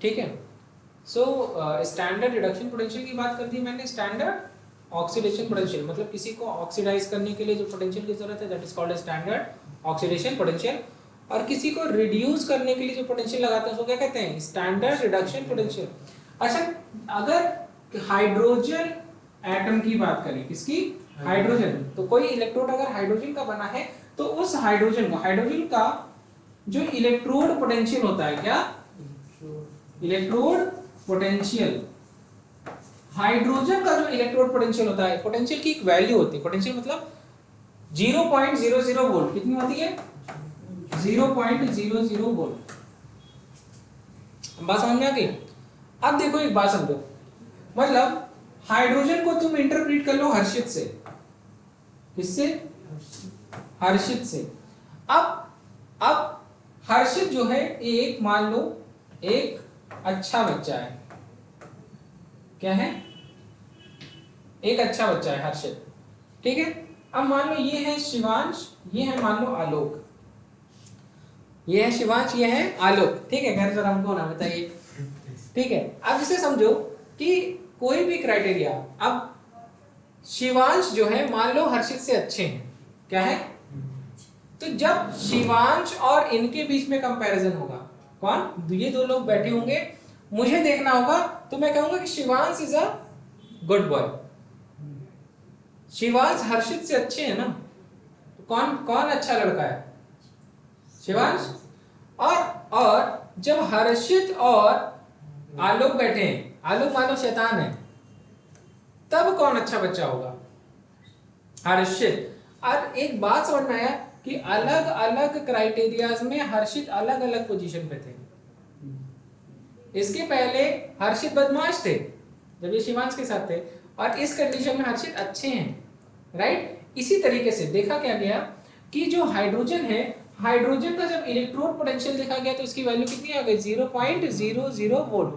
ठीक है। So standard reduction potential की बात कर दी मैंने। स्टैंडर्ड ऑक्सीडेशन पोटेंशियल मतलब किसी को ऑक्सीडाइज करने के लिए जो पोटेंशियल की जरूरत है, that is called standard oxidation potential. और किसी को रिड्यूस करने के लिए जो पोटेंशियल लगाते हैं उसको क्या कहते हैं? Standard reduction potential. अच्छा, अगर हाइड्रोजन एटम की बात करें, किसकी? हाइड्रोजन। तो कोई इलेक्ट्रोड अगर हाइड्रोजन का बना है तो उस हाइड्रोजन का जो इलेक्ट्रोड पोटेंशियल होता है, क्या? Electrode potential. हाइड्रोजन का जो इलेक्ट्रोड पोटेंशियल होता है, पोटेंशियल की एक वैल्यू होती है। पोटेंशियल मतलब 0.00 वोल्ट। कितनी होती है? 0.00 वोल्ट। बात समझ में आ गई? अब देखो एक बात समझो, मतलब हाइड्रोजन को तुम इंटरप्रेट कर लो हर्षित से। किससे? हर्षित से। अब हर्षित जो है एक, मान लो एक अच्छा बच्चा है। क्या है? एक अच्छा बच्चा है हर्षित, ठीक है। अब मान लो ये है शिवांश, ये है मान लो आलोक। ये है शिवांश, ये है आलोक, ठीक है। घर जरा हमको ना बताइए, ठीक है। अब इसे समझो कि कोई भी क्राइटेरिया, अब शिवांश जो है मान लो हर्षित से अच्छे हैं, क्या है? तो जब शिवांश और इनके बीच में कंपैरिजन होगा, कौन? ये दो लोग बैठे होंगे, मुझे देखना होगा, तो मैं कहूंगा कि Shivansh is a good boy. Shivansh Harshit से अच्छे हैं ना, तो कौन कौन अच्छा लड़का है? शिवांश। और जब हर्षित और आलोक बैठे हैं, आलोक मान लो शैतान है, तब कौन अच्छा बच्चा होगा? हर्षित। और एक बात समझ में आया कि अलग अलग क्राइटेरियाज में हर्षित अलग अलग पोजीशन पे थे। इसके पहले हर्षित बदमाश थे जब ये शिवांश के साथ थे, और इस कंडीशन में हर्षित अच्छे हैं, राइट। इसी तरीके से देखा क्या गया कि जो हाइड्रोजन है, हाइड्रोजन का जब इलेक्ट्रोड पोटेंशियल देखा गया तो इसकी वैल्यू कितनी आ गई? 0.00 वोल्ट।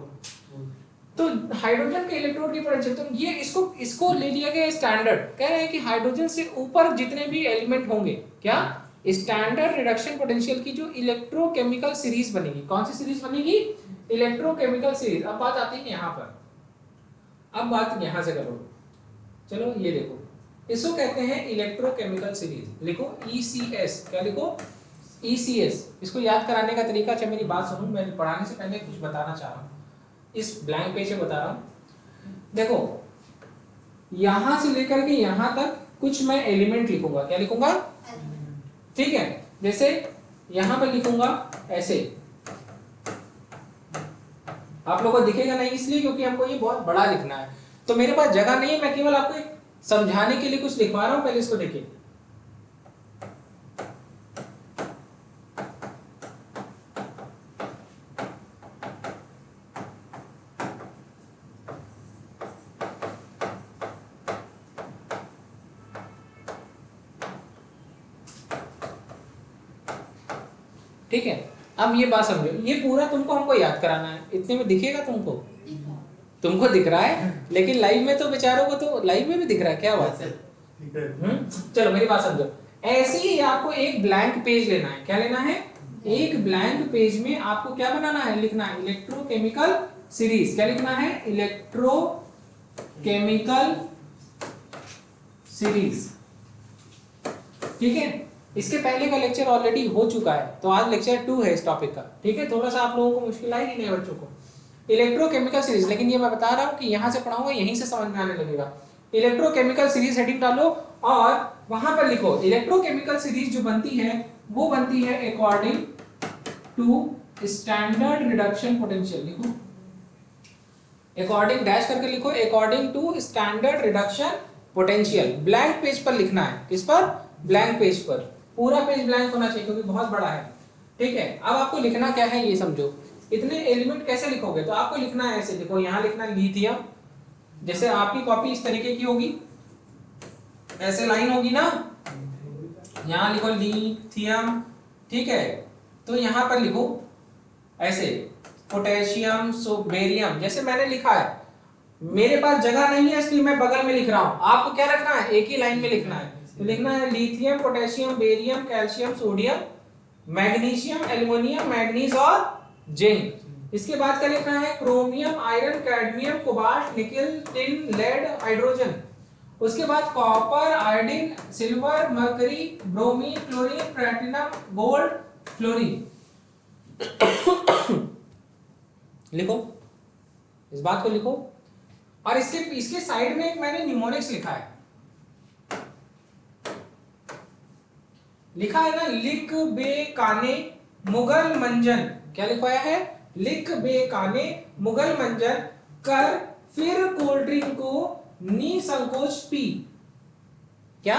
तो हाइड्रोजन के इलेक्ट्रोड की पोटेंशियल, तो ये इसको ले लिया गया स्टैंडर्ड। कह रहे हैं कि हाइड्रोजन से ऊपर जितने भी एलिमेंट होंगे, क्या? स्टैंडर्ड रिडक्शन पोटेंशियल की जो इलेक्ट्रोकेमिकल सीरीज बनेगी। कौन सी सीरीज बनेगी? Electrochemical series. अब बात आती है यहाँ पर, अब बात यहाँ से करो। चलो ये देखो, इसको कहते हैं इलेक्ट्रोकेमिकल सीरीज। लिखो ECS। क्या लिखो? ECS। इसको याद कराने का तरीका, अच्छा मेरी बात सुनो, मैं पढ़ाने से पहले कुछ बताना चाह रहा हूँ, इस ब्लैंक पेज पे बता रहा हूँ। देखो यहां से लेकर के यहां तक कुछ मैं एलिमेंट लिखूंगा। क्या लिखूंगा? ठीक है। जैसे यहां पर लिखूंगा ऐसे, आप लोगों को दिखेगा नहीं इसलिए क्योंकि हमको ये बहुत बड़ा लिखना है, तो मेरे पास जगह नहीं है, मैं केवल आपको समझाने के लिए कुछ लिखवा रहा हूं। पहले इसको देखिए, ठीक है। अब ये बात समझो, ये पूरा तुमको हमको याद कराना है। इतने में दिखेगा तुमको? तुमको दिख रहा है, लेकिन लाइव में तो बेचारों को तो लाइव में भी दिख रहा है। क्या बात है? चलो मेरी बात समझो। ऐसे ही आपको एक ब्लैंक पेज लेना है। क्या लेना है? एक ब्लैंक पेज में आपको क्या बनाना है? लिखना है इलेक्ट्रोकेमिकल सीरीज। क्या लिखना है? इलेक्ट्रोकेमिकल सीरीज, ठीक है। इसके पहले का लेक्चर ऑलरेडी हो चुका है, तो आज लेक्चर 2 है इस टॉपिक का, ठीक है। थोड़ा सा आप लोगों को मुश्किल आएगी नए बच्चों को, इलेक्ट्रोकेमिकल सीरीज। लेकिन ये मैं बता रहा हूँ कि यहाँ से पढ़ाऊंगा, यहीं से समझ में आने लगेगा। इलेक्ट्रोकेमिकल सीरीज हेडिंग डालो और वहां पर लिखो इलेक्ट्रोकेमिकल सीरीज जो बनती है वो बनती है according to standard reduction potential. लिखो अकॉर्डिंग डैश करके लिखो, according to standard reduction potential. Blank page पर लिखना है। किस पर? ब्लैंक पेज पर। पूरा पेज ब्लैंक होना चाहिए क्योंकि बहुत बड़ा है, ठीक है। अब आपको लिखना क्या है ये समझो। इतने एलिमेंट कैसे लिखोगे? तो आपको लिखना है ऐसे, देखो यहाँ लिखना लिथियम, जैसे आपकी कॉपी इस तरीके की होगी, ऐसे लाइन होगी ना, यहाँ लिखो लिथियम, ठीक है। तो यहाँ पर लिखो ऐसे पोटेशियम, बेरियम, जैसे मैंने लिखा है। मेरे पास जगह नहीं है इसलिए मैं बगल में लिख रहा हूं। आपको क्या रखना है? एक ही लाइन में लिखना है। तो लिखना है lithium, potassium, barium, calcium, sodium, magnesium, aluminium, manganese और जिंक। इसके बाद क्या लिखना है, chromium, iron, cadmium, cobalt, nickel, tin, lead, hydrogen. उसके बाद copper, iodine, silver, mercury, bromine, chlorine, platinum, gold, fluorine. लिखो, इस बात को लिखो। और इसके साइड में एक मैंने न्यूमोनिक्स लिखा है, लिखा है ना, लिख बे काने मुगल मंजन। क्या लिखवाया है, लिख बे काने मुगल मंजन कर फिर कोल्ड ड्रिंक को निसंकोच पी। क्या,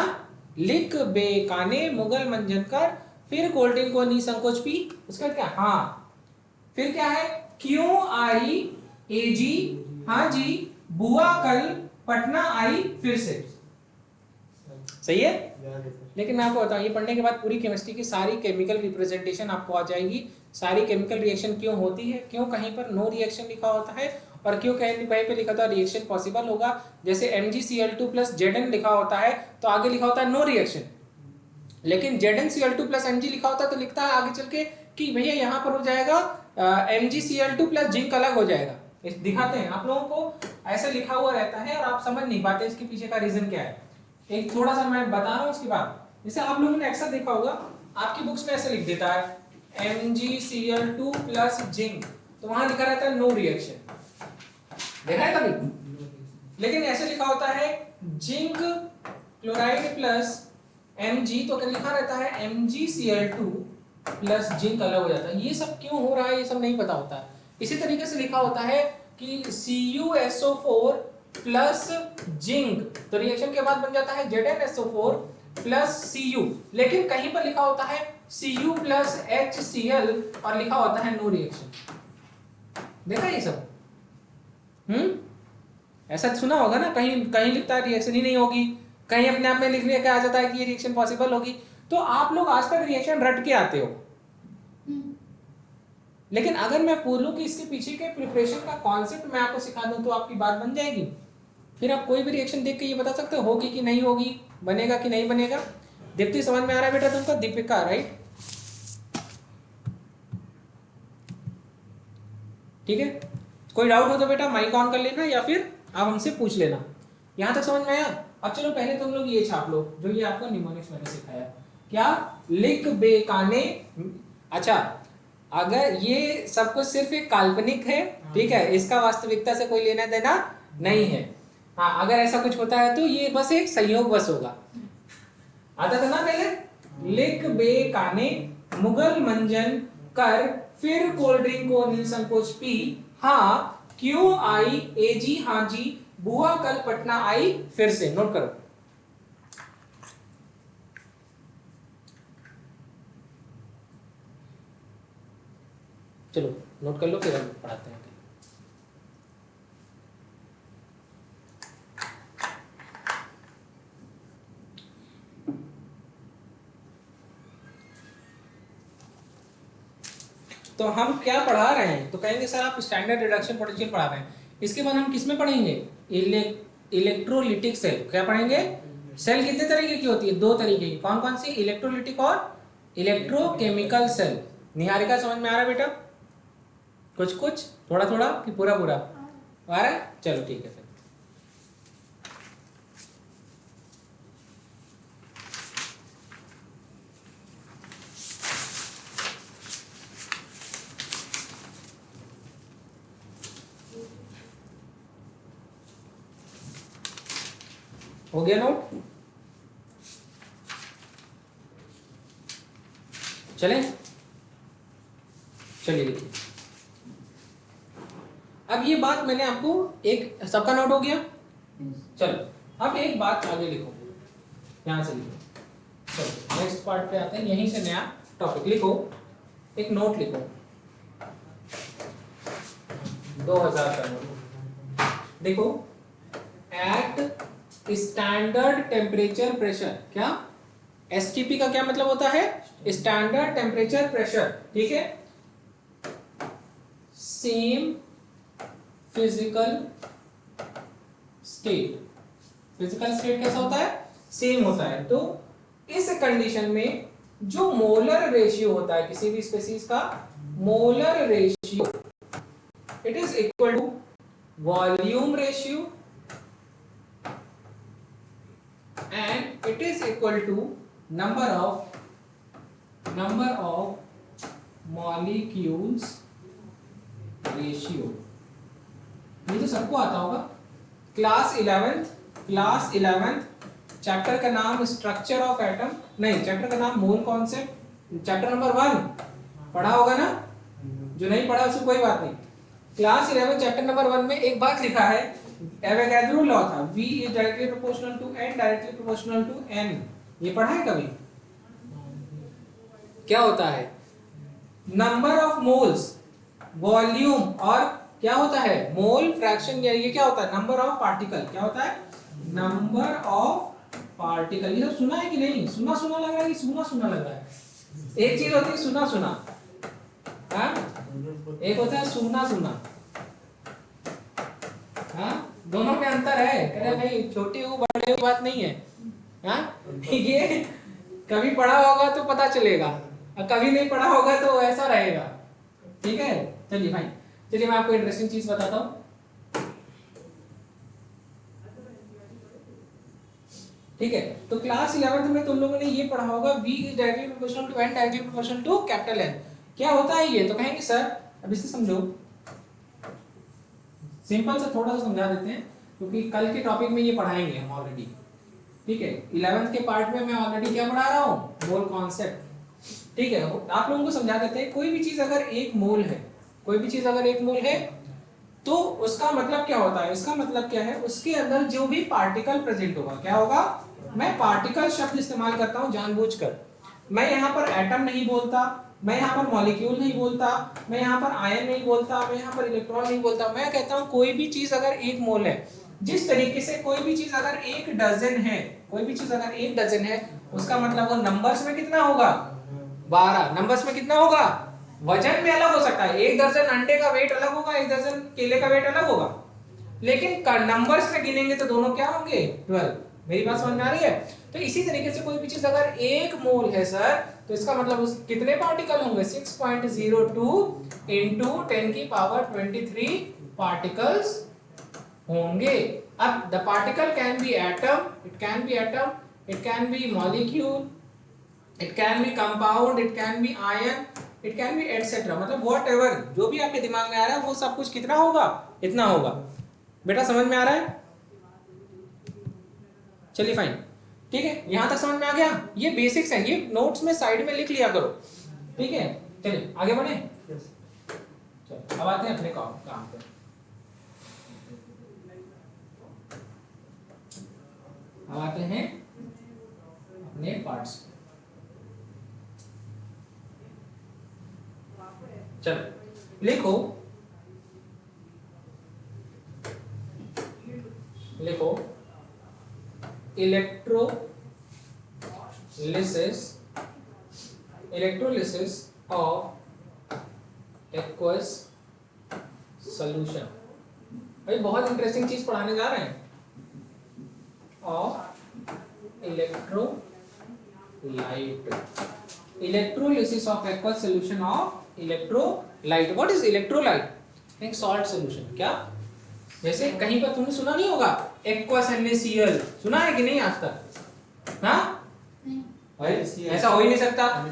लिख बे काने मुगल मंजन कर फिर कोल्ड ड्रिंक को निसंकोच पी। उसका क्या, हाँ फिर क्या है, क्यों आई एजी, हाँ जी, बुआ कल पटना आई फिर से। सही है। लेकिन मैं आपको बताऊं, ये पढ़ने के बाद पूरी केमिस्ट्री की सारी केमिकल रिप्रेजेंटेशन आपको आ जाएगी, सारी केमिकल रिएक्शन क्यों होती है, क्यों कहीं पर नो रिएक्शन लिखा होता है और क्यों कहीं पे लिखा था रिएक्शन पॉसिबल होगा। जैसे MgCl2 प्लस Zn लिखा होता है तो आगे लिखा होता है नो रिएक्शन, लेकिन ZnCl2 प्लस Mg लिखा होता है तो लिखता है आगे चल के कि भैया यहाँ पर हो जाएगा MgCl2 प्लस जिंक अलग हो जाएगा। दिखाते हैं आप लोगों को, ऐसे लिखा हुआ रहता है और आप समझ नहीं पाते इसके पीछे का रीजन क्या है। एक थोड़ा सा मैं बता रहा हूँ उसके बाद, जैसे आप लोगों ने अक्सर देखा होगा आपकी बुक्स में ऐसे लिख देता है MgCl2 प्लस जिंक, तो वहां लिखा रहता है नो रिएक्शन, देखा है कभी? लेकिन ऐसे लिखा होता है जिंक क्लोराइड प्लस Mg, तो क्या लिखा रहता है MgCl2 प्लस जिंक अलग हो जाता है। ये सब क्यों हो रहा है ये सब नहीं पता होता है। इसी तरीके से लिखा होता है कि CuSO4 प्लस जिंक, तो रिएक्शन के बाद बन जाता है ZnSO4 प्लस Cu, लेकिन कहीं पर लिखा होता है Cu प्लस HCl और लिखा होता है नो रिएक्शन। देखा ये सब? ऐसा सुना होगा ना, कहीं कहीं लिखता है रिएक्शन ही नहीं होगी, कहीं अपने आप में लिखने का आ जाता है कि ये रिएक्शन पॉसिबल होगी। तो आप लोग आज तक रिएक्शन रट के आते हो, लेकिन अगर मैं बोलूं कि इसके पीछे के प्रिपरेशन का कॉन्सेप्ट मैं आपको सिखा दूं तो आपकी बात बन जाएगी। फिर आप कोई भी रिएक्शन देख के ये बता सकते हो होगी कि नहीं होगी, बनेगा कि नहीं बनेगा। दीप्ति समझ में आ रहा है बेटा तुमको? दीपिका, राइट? ठीक है, कोई डाउट हो तो बेटा माइक ऑन कर लेना या फिर आप हमसे पूछ लेना। यहां तक समझ में आया? अब चलो पहले तुम लोग ये छाप लो जो ये आपको निमोनिक्स मैंने सिखाया। क्या, लिख बेकाने। अच्छा, अगर ये सब कुछ सिर्फ एक काल्पनिक है, ठीक है, इसका वास्तविकता से कोई लेना देना नहीं है। हाँ, अगर ऐसा कुछ होता है तो ये बस एक संयोग बस होगा। आता था ना पहले, लिख बेकाने मुगल मंजन कर फिर कोल्ड ड्रिंक को निसंकोच पी, हाँ क्यों आई एजी, हाँ जी, बुआ कल पटना आई फिर से। नोट करो, चलो नोट कर लो फिर हम पढ़ाते हैं। तो हम क्या पढ़ा रहे हैं, तो कहेंगे सर आप स्टैंडर्ड रिडक्शन पोटेंशियल पढ़ा रहे हैं। इसके बाद हम किसमें पढ़ेंगे? Electrolytic cell. क्या पढ़ेंगे? सेल कितने तरीके की होती है? दो तरीके की। कौन कौन सी? इलेक्ट्रोलिटिक और इलेक्ट्रोकेमिकल सेल। निहारिका समझ में आ रहा है बेटा? कुछ कुछ, थोड़ा थोड़ा कि पूरा पूरा आ रहा है? चलो ठीक है फिर। हो गया नोट? चलें, चलिए लिखिए। अब ये बात मैंने आपको एक, सबका नोट हो गया? चलो अब एक बात आगे लिखो, यहां से लिखो। चलो नेक्स्ट पार्ट पे आते हैं, यहीं से नया टॉपिक लिखो, एक नोट लिखो, 2000 का नोट। देखो, एट स्टैंडर्ड टेम्परेचर प्रेशर। क्या? एसटीपी का क्या मतलब होता है? स्टैंडर्ड टेम्परेचर प्रेशर, ठीक है। Same physical state. Physical state कैसा होता है? सेम होता है। तो इस कंडीशन में जो मोलर रेशियो होता है किसी भी स्पीशीज का, molar ratio It is equal to volume ratio and it is equal to number of molecules ratio. ये तो सबको आता होगा। क्लास 11th चैप्टर का नाम स्ट्रक्चर ऑफ एटम, नहीं चैप्टर का नाम मोल कॉन्सेप्ट, चैप्टर नंबर 1 पढ़ा होगा ना, जो नहीं पढ़ा उसको कोई बात नहीं। क्लास 11 चैप्टर नंबर 1 में एक बात लिखा है, एवोगैड्रो लॉ था, V is directly proportional to N directly proportional to N। ये पढ़ा है कभी? क्या होता है? नंबर ऑफ मोल्स, वॉल्यूम और क्या होता है मोल फ्रैक्शन, ये क्या होता है नंबर ऑफ पार्टिकल, क्या होता है नंबर ऑफ पार्टिकल। ये सब सुना है कि नहीं? सुना सुना लग रहा है कि सुना सुना लग रहा है? एक चीज होती है सुना सुना, हाँ एक होता है सुना सुना, हाँ दोनों में अंतर है। कह रहे भाई छोटी हो बड़े की बात नहीं है, हाँ ये कभी पढ़ा होगा तो पता चलेगा और कभी नहीं पढ़ा होगा तो ऐसा रहेगा, ठीक है। चलिए भाई, चलिए मैं आपको इंटरेस्टिंग चीज बताता हूँ। ठीक है, तो क्लास 11th में तुम लोगों ने ये पढ़ा होगा V is directly proportional to N directly proportional to capital N। क्या होता है ये? तो कहेंगे सर अब इसे समझो, सिंपल सा थोड़ा सा समझा देते हैं क्योंकि कल के टॉपिक में ये पढ़ाएंगे हम ऑलरेडी। ठीक है, 11th के पार्ट में मैं ऑलरेडी क्या पढ़ा रहा हूँ, मोल कॉन्सेप्ट। ठीक है, आप लोगों को समझा देते हैं। कोई भी चीज अगर एक मोल है, कोई भी चीज अगर एक मोल है तो उसका मतलब क्या होता है? इसका मतलब क्या है, उसके अंदर जो भी पार्टिकल प्रेजेंट होगा, क्या होगा? मैं पार्टिकल शब्द इस्तेमाल करता हूं जानबूझकर। मैं यहाँ पर एटम नहीं बोलता, मैं यहाँ पर मॉलिक्यूल नहीं बोलता, मैं यहाँ पर आयन नहीं बोलता, मैं यहाँ पर इलेक्ट्रॉन नहीं बोलता। मैं कहता हूँ कोई भी चीज अगर एक मोल है, जिस तरीके से कोई भी चीज अगर एक डजन है, कोई भी चीज अगर एक डजन है, उसका मतलब वो नंबर्स में कितना होगा? 12। नंबर्स में कितना होगा? वजन में अलग हो सकता है, एक दर्जन अंडे का वेट अलग होगा, एक दर्जन केले का वेट अलग होगा, लेकिन नंबर्स में गिनेंगे तो दोनों क्या होंगे? 12। मेरी बात समझ में आ रही है? तो इसी तरीके से कोई भी चीज अगर एक मोल है सर, तो इसका मतलब उस कितने पार्टिकल होंगे? 6.02 into 10 की पावर 23 पार्टिकल्स होंगे। अब the particle can be atom, it can be molecule, it can be compound, it can be ion, it can be etcetera. मतलब व्हाटएवर जो भी आपके दिमाग में आ रहा है वो सब कुछ कितना होगा? इतना होगा। बेटा समझ में आ रहा है? चलिए फाइन, ठीक है, यहां तक समझ में आ गया। ये बेसिक्स हैं, ये नोट्स में साइड में लिख लिया करो, ठीक है। चलिए आगे बढ़े। चलो अब आते हैं अपने काम पे। अब आते हैं अपने पार्ट्स। चलो लिखो इलेक्ट्रोलिसिस ऑफ एक्वस सॉल्यूशन। भाई बहुत इंटरेस्टिंग चीज पढ़ाने जा रहे हैं। Of electrolyte, electrolysis of aqueous solution of electrolyte. What is electrolyte? एक सॉल्ट सॉल्यूशन। क्या? जैसे कहीं पर तुमने सुना नहीं होगा एक्वस NaCl, सुना है कि नहीं आज तक? हाँ ऐसा हो ही नहीं सकता।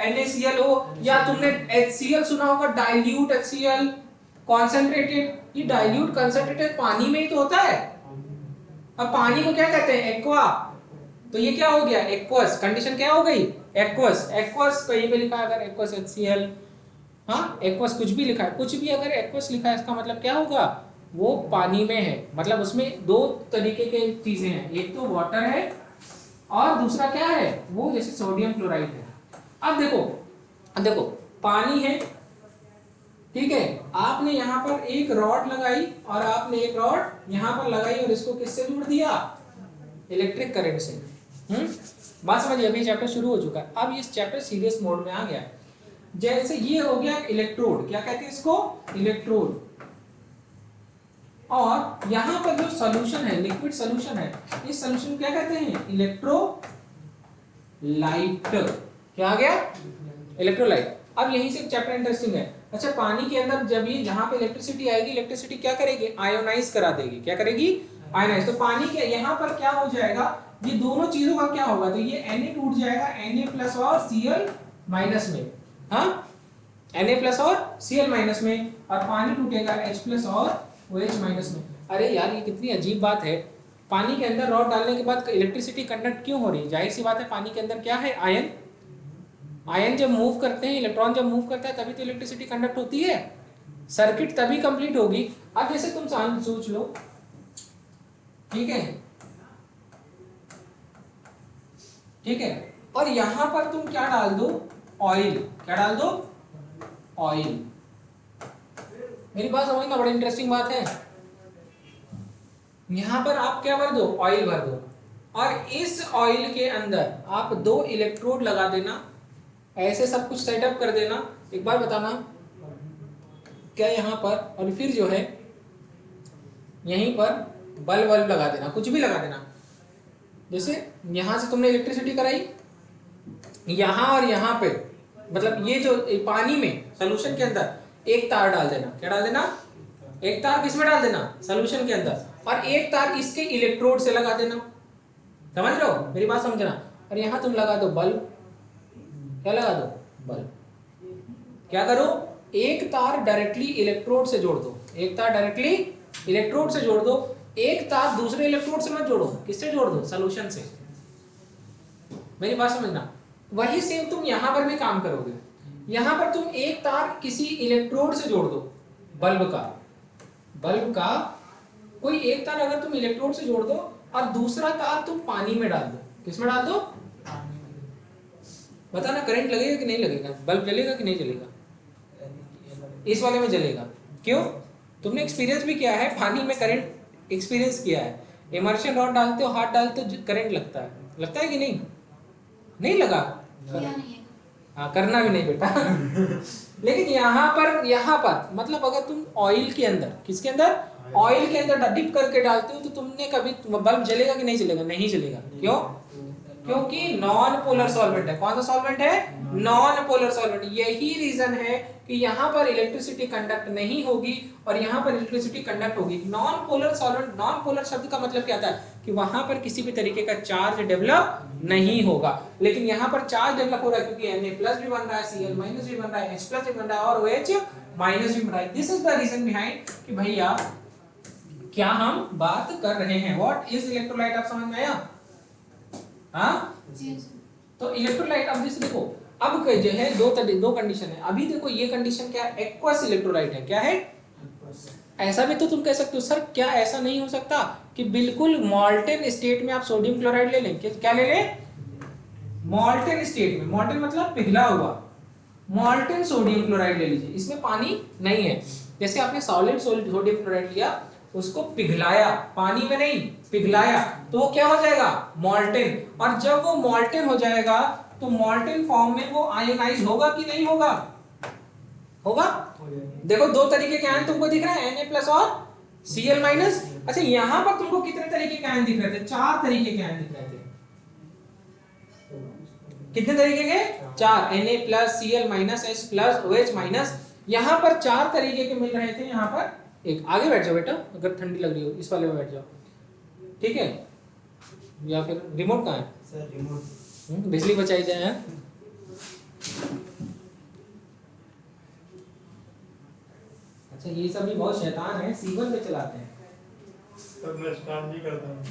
NaCl हो, या तुमने HCl सुना होगा, डाइल्यूट HCl, कॉन्सेंट्रेटेड। ये डाइल्यूट कंसंट्रेटेड पानी में ही तो होता है। अब पानी को क्या कहते हैं? एक्वा। तो ये क्या हो गया? एक्वस। कंडीशन क्या हो गई? एक्वस। एक्वस कहीं पे लिखा है अगर एक्वस HCl, हाँ एक्वस कुछ भी लिखा है, कुछ भी अगर एक्वस लिखा है इसका मतलब क्या होगा? वो पानी में है। मतलब उसमें दो तरीके के चीजें हैं, एक तो वाटर है और दूसरा क्या है? वो जैसे सोडियम क्लोराइड है। अब देखो पानी है, ठीक है, आपने यहाँ पर एक रॉड लगाई और आपने एक रॉड यहाँ पर लगाई और इसको किससे जोड़ दिया? इलेक्ट्रिक करंट से। बात समझिए, अभी चैप्टर शुरू हो चुका है। अब ये चैप्टर सीरियस मोड में आ गया है। जैसे ये हो गया इलेक्ट्रोड, क्या कहते हैं इसको? इलेक्ट्रोड। और यहाँ पर जो सॉल्यूशन है, लिक्विड सॉल्यूशन है, इस सॉल्यूशन क्या कहते हैं? इलेक्ट्रोलाइट। क्या आ गया? इलेक्ट्रोलाइट। अब यहीं से चैप्टर इंटरेस्टिंग है। अच्छा, पानी के अंदर जब ये जहाँ पे इलेक्ट्रिसिटी आएगी, इलेक्ट्रिसिटी क्या करेगी? आयोनाइज करा देगी। क्या करेगी? आयोनाइज। तो पानी के यहाँ पर क्या हो जाएगा, ये दोनों चीजों का क्या होगा, तो ये Na टूट जाएगा Na+ और Cl- में, हाँ Na+ और Cl- में, और पानी टूटेगा H+ और OH- में। अरे यार ये कितनी अजीब बात है, पानी के अंदर रॉड डालने के बाद इलेक्ट्रिसिटी कंडक्ट क्यों हो रही है? जाहिर सी बात है, पानी के अंदर क्या है? आयन। आयन जब मूव करते हैं, इलेक्ट्रॉन जब मूव करता है तभी तो इलेक्ट्रिसिटी कंडक्ट होती है, सर्किट तभी कंप्लीट होगी। अब जैसे तुम सोच लो, ठीक है, ठीक है, और यहां पर तुम क्या डाल दो? ऑयल। क्या डाल दो? ऑयल। मेरी बात समझना, बड़ी इंटरेस्टिंग बात है। यहां पर आप क्या भर दो? ऑयल भर दो, और इस ऑयल के अंदर आप 2 इलेक्ट्रोड लगा देना, ऐसे सब कुछ सेटअप कर देना। एक बार बताना क्या यहां पर, और फिर जो है यहीं पर बल्ब लगा देना, कुछ भी लगा देना। जैसे यहां से तुमने इलेक्ट्रिसिटी कराई, यहां और यहां पे, मतलब ये जो पानी में सोल्यूशन के अंदर एक तार डाल देना। क्या डाल देना? एक तार किसमें डाल देना? सोल्यूशन के अंदर, और एक तार इसके इलेक्ट्रोड से लगा देना। समझ रहे हो? मेरी बात समझना। और यहां तुम लगा दो बल्ब। क्या लगा दो? बल्ब। क्या करो? एक तार डायरेक्टली इलेक्ट्रोड से जोड़ दो, एक तार डायरेक्टली इलेक्ट्रोड से जोड़ दो, एक तार दूसरे इलेक्ट्रोड से मत जोड़ो। किससे जोड़ दो? सोल्यूशन से। मेरी बात समझना। वही सेम तुम यहां पर भी काम करोगे। यहां पर तुम एक तार किसी इलेक्ट्रोड से जोड़ दो, बल्ब का कोई एक तार अगर तुम इलेक्ट्रोड से जोड़ दो, और दूसरा तार तुम पानी में डाल दो। किसमें डाल दो? बताना करंट लगेगा कि नहीं लगेगा? बल्ब जलेगा कि नहीं जलेगा? इस वाले में जलेगा। क्यों? तुमने एक्सपीरियंस भी किया है, पानी में करंट एक्सपीरियंस किया है। इमर्शन रॉड डालते हो, हाथ डालते हो, करंट लगता है। लगता है कि नहीं? नहीं लगा? हाँ, करना भी नहीं बेटा। लेकिन यहाँ पर मतलब अगर तुम ऑयल के अंदर, किसके अंदर? ऑयल के अंदर डिप करके डालते हो, तो तुमने कभी बल्ब जलेगा कि नहीं जलेगा? नहीं जलेगा। क्यों? क्योंकि नॉन पोलर सॉल्वेंट है। कौन सा सॉल्वेंट है? Non polar solvent. यही रीजन है कि यहाँ पर इलेक्ट्रिसिटी कंडक्ट नहीं होगी और यहाँ पर इलेक्ट्रिसिटी कंडक्ट होगी। Non polar solvent, non polar शब्द का मतलब क्या आता है कि वहां पर किसी भी तरीके का चार्ज डेवलप नहीं होगा। लेकिन यहाँ पर चार्ज डेवलप हो रहा है, क्योंकि Na+ भी बन रहा है, Cl- भी बन रहा है, H+ भी बन रहा है, और OH- भी बन रहा है। This is the reason behind कि भैया क्या हम बात कर रहे हैं। What is electrolyte? आप समझ में आया? हाँ, तो इलेक्ट्रोलाइट, अब जैसे देखो, अब जो है दो कंडीशन है। अभी देखो ये कंडीशन क्या है? एक्वस इलेक्ट्रोलाइट है। क्या है? ऐसा भी तो तुम कह सकते हो सर, क्या ऐसा नहीं हो सकता कि बिल्कुल मॉल्टेन स्टेट में आप सोडियम क्लोराइड ले लें? क्या ले लें? मॉल्टेन स्टेट में, मॉल्टेन मतलब पिघला हुआ, मॉल्टेन सोडियम क्लोराइड ले लीजिए, इसमें पानी नहीं है। जैसे आपने सॉलिड सोडियम क्लोराइड लिया, उसको पिघलाया, पानी में नहीं, पिघलाया, तो वो क्या हो जाएगा? मॉल्टेन। और जब वो मॉल्टेन हो जाएगा, तो मॉल्टेन फॉर्म में वो आयोनाइज होगा कि नहीं होगा? होगा। देखो दो तरीके के आयन तुमको दिख रहा है, Na+ और Cl-। अच्छा, यहां पर तुमको कितने तरीके के आयन दिख रहे थे? 4 तरीके के आयन दिख रहे थे। कितने तरीके के? 4। Na+, Cl-, H+, OH-। यहां पर 4 तरीके के मिल रहे थे। यहां पर एक, आगे बैठ जाओ बेटा, अगर ठंडी लग रही हो इस वाले में बैठ जाओ, ठीक है? या फिर रिमोट कहाँ है सर? रिमोट बिजली बचाई जाए। हैं? अच्छा, ये सब भी बहुत शैतान है, C1 पे चलाते हैं। तब मैं स्टार्ट नहीं करता हूं,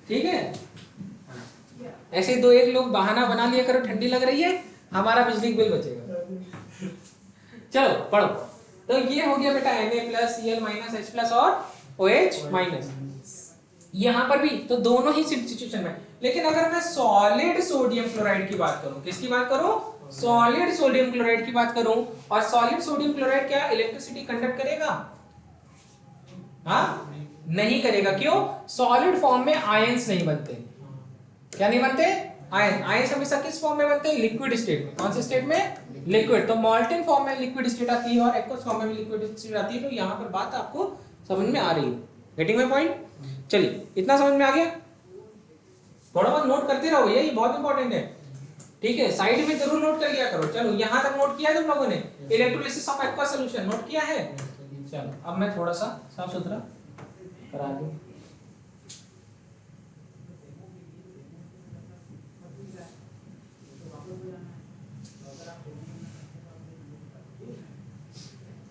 ठीक है? ऐसे दो एक लोग बहाना बना लिया करो, ठंडी लग रही है, हमारा बिजली बिल बचेगा। चलो पढ़ो। तो ये हो गया बेटा Na+, Cl-, H+ और OH-। यहां पर भी तो दोनों ही सिचुएशन में। लेकिन अगर मैं सॉलिड सोडियम क्लोराइड की बात करूं, किसकी बात करूं? सॉलिड सोडियम क्लोराइड की बात करूं, और सॉलिड सोडियम क्लोराइड क्या इलेक्ट्रिसिटी कंडक्ट करेगा? हाँ, नहीं करेगा। क्यों? सॉलिड फॉर्म में आयंस नहीं बनते। क्या नहीं बनते? आयन। आयंस हमेशा किस फॉर्म में बनते हैं? लिक्विड स्टेट में। कौन से स्टेट में? लिक्विड। तो मॉल्टेन फॉर्म में लिक्विड स्टेट आती है और एक्वस फॉर्म में भी लिक्विड स्टेट आती है। तो यहाँ पर बात आपको समझ में आ रही है। Getting my point? चलिए, इतना समझ में आ गया? थोड़ा बहुत नोट करते रहो, ये बहुत इंपॉर्टेंट है। ठीक है, साइड में जरूर नोट कर लिया करो। चलो यहां तक नोट किया है तुम लोगों ने, electrolysis of aqua solution note किया है। चलो अब मैं थोड़ा सा साफ सुथरा करा दूं।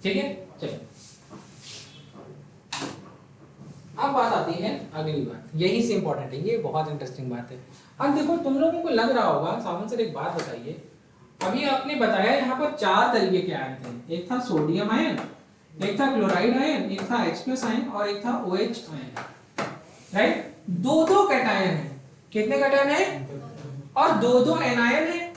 ठीक है, चलो अब बात आती है अगली बात, यही से इंपॉर्टेंट है, ये बहुत इंटरेस्टिंग बात है। अब देखो तुम लोगों को लग रहा होगा, सावन सर एक बात बताइए, अभी आपने बताया यहाँ पर 4 तरीके के आयन थे, एक था सोडियम आयन, एक था क्लोराइड आयन, एक था H+ आयन और एक था OH आयन, राइट। दो कैटायन है, कितने कैटायन है, और दो एनायन है।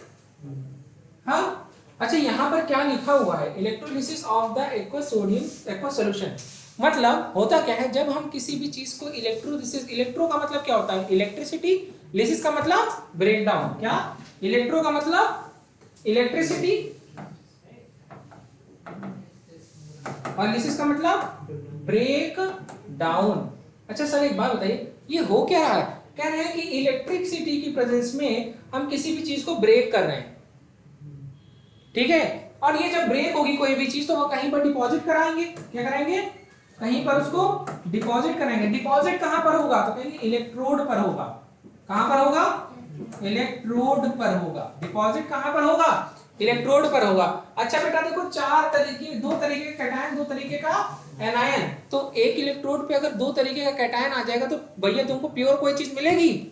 हाँ अच्छा, यहाँ पर क्या लिखा हुआ है, electrolysis of the aqua sodium aqua solution. मतलब होता क्या है, जब हम किसी भी चीज को इलेक्ट्रोलिसिस, इलेक्ट्रो का मतलब क्या होता है, इलेक्ट्रिसिटी, लिसिस का मतलब ब्रेक डाउन, क्या इलेक्ट्रो का मतलब इलेक्ट्रिसिटी और लिसिस का मतलब ब्रेक डाउन। अच्छा सर एक बात बताइए, ये हो क्या रहा है, कह रहे हैं कि इलेक्ट्रिसिटी की प्रेजेंस में हम किसी भी चीज को ब्रेक कर रहे हैं, ठीक है, और ये जब ब्रेक होगी कोई भी चीज तो वो कहीं पर डिपॉजिट कराएंगे, क्या कराएंगे, कहीं पर उसको डिपॉजिट कराएंगे। डिपॉजिट कहां पर होगा, तो कहेंगे इलेक्ट्रोड पर होगा। कहां पर होगा, इलेक्ट्रोड पर होगा। डिपॉजिट कहां पर होगा, इलेक्ट्रोड पर होगा। अच्छा बेटा देखो, 4 तरीके, 2 तरीके का कैटायन, 2 तरीके का एनायन, तो एक इलेक्ट्रोड पे अगर 2 तरीके का कैटायन आ जाएगा तो भैया तुमको प्योर कोई चीज मिलेगी,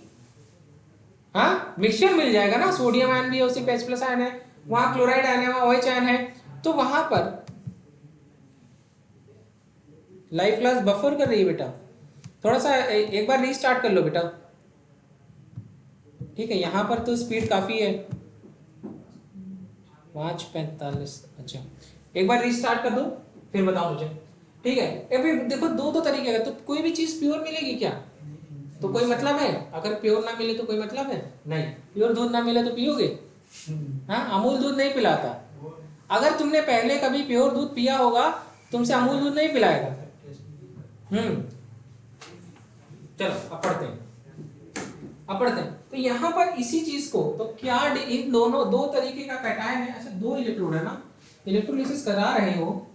हाँ मिक्सचर मिल जाएगा ना, सोडियम आयन भी है, उसी पे H+ आयन है, वहां क्लोराइड आयन है, वहां OH आयन है, तो वहां पर लाइफ क्लास बफर कर रही है बेटा, थोड़ा सा एक बार रीस्टार्ट कर लो बेटा, ठीक है। यहाँ पर तो स्पीड काफी है, 5:45, अच्छा एक बार रीस्टार्ट कर दो फिर बताओ मुझे, ठीक है। अभी देखो दो तरीके का, तो कोई भी चीज प्योर मिलेगी क्या, तो कोई मतलब है, अगर प्योर ना मिले तो कोई मतलब है नहीं, प्योर दूध ना मिले तो पियोगे, हाँ अमूल दूध नहीं पिलाता, अगर तुमने पहले कभी प्योर दूध पिया होगा तुमसे अमूल दूध नहीं पिलाएगा। चलो अब पढ़ते हैं, तो यहाँ पर इसी चीज को, तो क्या इन दोनों 2 तरीके का कैटायन है, अच्छा 2 इलेक्ट्रोड है ना, इलेक्ट्रोलिसिस करा रहे हो,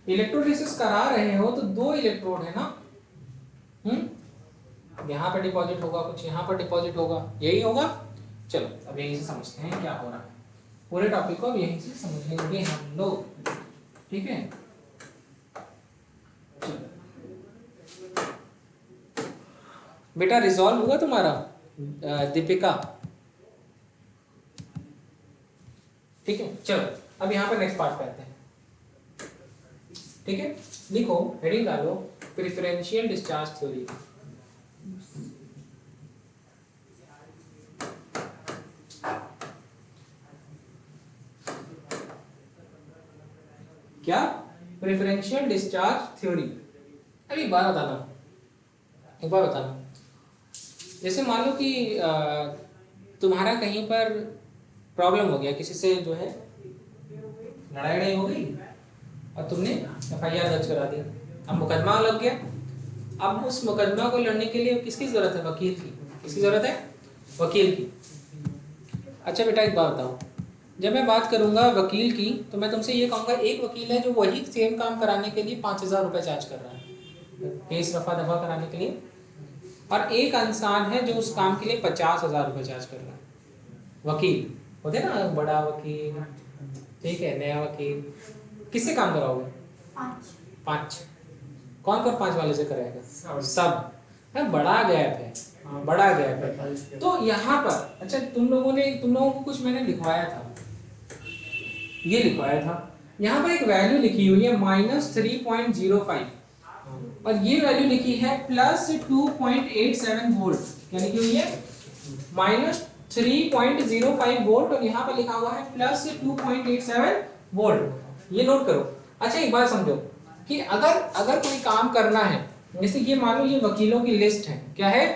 इलेक्ट्रोलिसिस करा रहे हो तो 2 इलेक्ट्रोड है ना, यहाँ पर डिपॉजिट होगा, कुछ यहाँ पर डिपॉजिट होगा, यही होगा। चलो अब यहीं से समझते हैं क्या हो रहा है, पूरे टॉपिक को अब यहीं से समझ लेंगे हम लोग, ठीक है। बेटा रिजॉल्व हुआ तुम्हारा दीपिका, ठीक है। चलो अब यहाँ पर नेक्स्ट पार्ट करते हैं, ठीक है। लिखो, हेडिंग डालो, प्रेफरेंशियल डिस्चार्ज थ्योरी। क्या, प्रेफरेंशियल डिस्चार्ज थ्योरी। अभी एक बात बताना, जैसे मान लो कि तुम्हारा कहीं पर प्रॉब्लम हो गया, किसी से जो है लड़ाई हो गई और तुमने FIR दर्ज करा दी, अब मुकदमा लग गया, अब उस मुकदमा को लड़ने के लिए किसकी जरूरत है, वकील की, किसकी जरूरत है, वकील की। अच्छा बेटा एक बात बताओ, जब मैं बात करूंगा वकील की तो मैं तुमसे ये कहूंगा, एक वकील है जो वही सेम काम कराने के लिए 5,000 रुपए चार्ज कर रहा है केस रफा दफा कराने के लिए, और एक इंसान है जो उस काम के लिए 50,000 रुपए चार्ज कर रहा है। वकील होते ना, बड़ा वकील, ठीक है, नया वकील, किससे काम कराओगे, 5 कौन 5 वाले से कराएगा, सब, बड़ा गैप है, बड़ा गैप है। तो यहाँ पर अच्छा तुम लोगों को कुछ मैंने लिखवाया था, ये लिखवाया था, यहाँ पर एक वैल्यू लिखी हुई है -3.05 और ये वैल्यू लिखी है +2.87 वोल्ट, क्या लिखी हुई है, -3.05 वोल्ट और यहाँ पर लिखा हुआ है +2.87 वोल्ट, ये नोट करो। अच्छा एक बात समझो कि अगर कोई काम करना है, जैसे ये मान लो ये वकीलों की लिस्ट है, क्या है,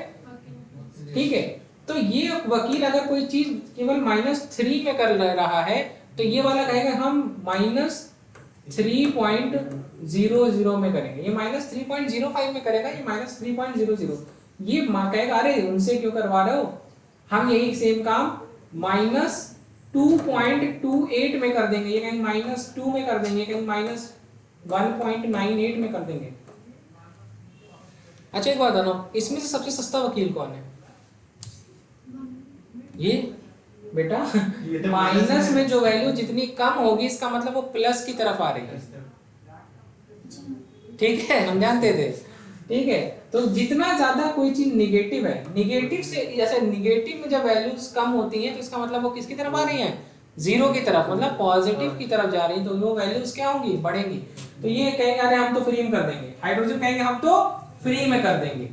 ठीक है, तो ये वकील अगर कोई चीज केवल -3 में कर रहा है तो ये वाला कहेगा हम 3.00 में करेंगे, ये -3.05 में करेगा, ये -3.00। ये कहेगा अरे उनसे क्यों करवा रहे हो, हम यही सेम काम -2.28 में कर देंगे, ये कहेंगे -2 में कर देंगे, कहेंगे -1.98 में कर देंगे। अच्छा एक बात बताना, इसमें से सबसे सस्ता वकील कौन है? ये बेटा माइनस में जो वैल्यू जितनी कम होगी इसका मतलब वो प्लस की तरफ आ रही है, ठीक है, हम जानते थे, ठीक है। तो जितना ज्यादा कोई चीज निगेटिव है, निगेटिव से जैसे निगेटिव में जब वैल्यूज कम होती हैं तो इसका मतलब वो किसकी तरफ आ रही हैं? जीरो की तरफ, मतलब पॉजिटिव की तरफ जा रही है, तो वो वैल्यूज क्या होंगी? बढ़ेंगी। तो ये कहेंगे अरे हम तो फ्री में कर देंगे, हाइड्रोजन कहेंगे हम तो फ्री में कर देंगे।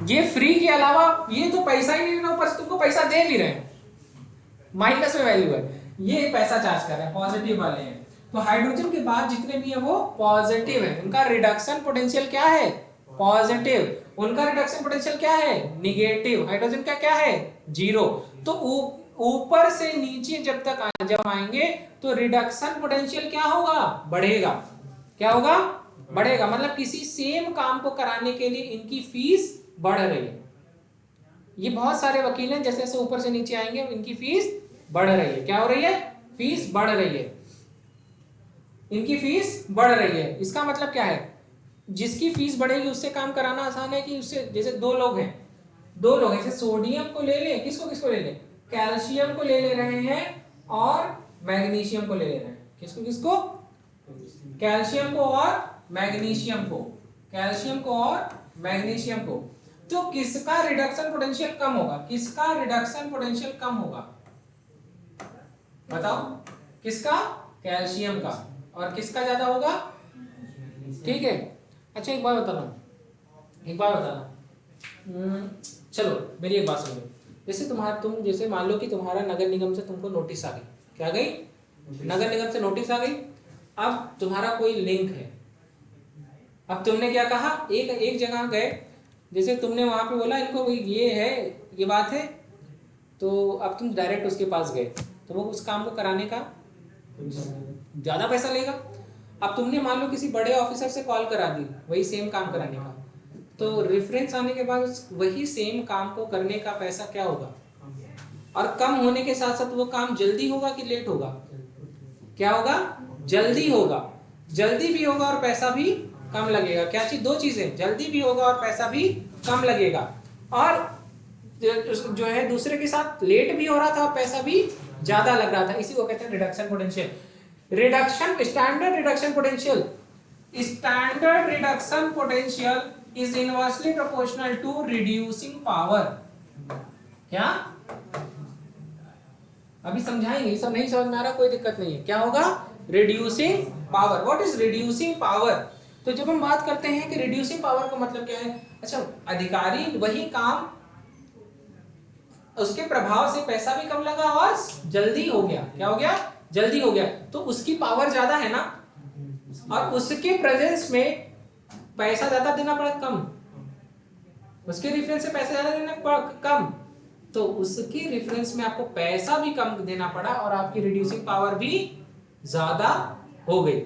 ये फ्री के अलावा ये तो पैसा ही नहीं देना, ऊपर तुमको पैसा दे भी रहे हैं, माइनस में वैल्यू है, ये पैसा चार्ज कर रहे हैं, पॉजिटिव वाले हैं। तो हाइड्रोजन के बाद जितने भी है वो पॉजिटिव है, उनका रिडक्शन पोटेंशियल क्या है? पॉजिटिव। उनका रिडक्शन पोटेंशियल क्या है? निगेटिव। हाइड्रोजन का क्या है? जीरो। तो ऊपर से नीचे जब आएंगे तो रिडक्शन पोटेंशियल क्या होगा? बढ़ेगा। क्या होगा? बढ़ेगा। मतलब किसी सेम काम को कराने के लिए इनकी फीस बढ़ रही है। ये बहुत सारे वकील हैं, जैसे जैसे ऊपर से नीचे आएंगे इनकी फीस बढ़ रही है। क्या हो रही है? फीस बढ़ रही है, इनकी फीस बढ़ रही है। इसका मतलब क्या है? जिसकी फीस बढ़ेगी उससे काम कराना आसान है कि उससे, जैसे दो लोग हैं जैसे सोडियम को ले ले, किसको ले ले? कैल्शियम को ले रहे हैं और मैग्नीशियम को ले रहे हैं। किसको? कैल्शियम को और मैग्नीशियम को, कैल्शियम को और मैग्नीशियम को। तो किसका रिडक्शन पोटेंशियल कम होगा? किसका रिडक्शन पोटेंशियल कम होगा? बताओ किसका? कैल्शियम का। और किसका ज्यादा होगा? ठीक है। अच्छा एक बात बताना, चलो मेरी एक बात सुनो। जैसे जैसे मान लो कि तुम्हारा नगर निगम से तुमको नोटिस आ गई। क्या गई? नगर निगम से नोटिस आ गई। अब तुम्हारा कोई लिंक है, अब तुमने क्या कहा? एक जगह गए, जैसे तुमने वहां पे बोला इनको ये है, ये बात है, तो अब तुम डायरेक्ट उसके पास गए, तो वो उस काम को कराने का ज्यादा पैसा लेगा। अब तुमने मान लो किसी बड़े ऑफिसर से कॉल करा दी वही सेम काम कराने का, तो रेफरेंस आने के बाद वही सेम काम को करने का पैसा क्या होगा? और कम होने के साथ साथ वो काम जल्दी होगा कि लेट होगा? क्या होगा? जल्दी होगा। जल्दी भी होगा और पैसा भी कम लगेगा। क्या चीज? दो चीजें, जल्दी भी होगा और पैसा भी कम लगेगा। और जो है दूसरे के साथ लेट भी हो रहा था और पैसा भी ज्यादा लग रहा था। इसी को कहते हैं reduction potential. Standard reduction potential is inversely proportional to reducing power. क्या? अभी समझाएंगे, ये सब नहीं समझ में आ रहा कोई दिक्कत नहीं है। क्या होगा? Reducing power. What is reducing power? तो जब हम बात करते हैं कि रिड्यूसिंग पावर का मतलब क्या है, अच्छा अधिकारी वही काम, उसके प्रभाव से पैसा भी कम लगा और जल्दी हो गया। क्या हो गया? जल्दी हो गया। तो उसकी पावर ज्यादा है ना, और उसके प्रेजेंस में पैसा ज्यादा देना पड़ा कम, उसके रेफरेंस से पैसा ज्यादा देना पड़ा कम, तो उसके रेफरेंस में आपको पैसा भी कम देना पड़ा और आपकी रिड्यूसिंग पावर भी ज्यादा हो गई।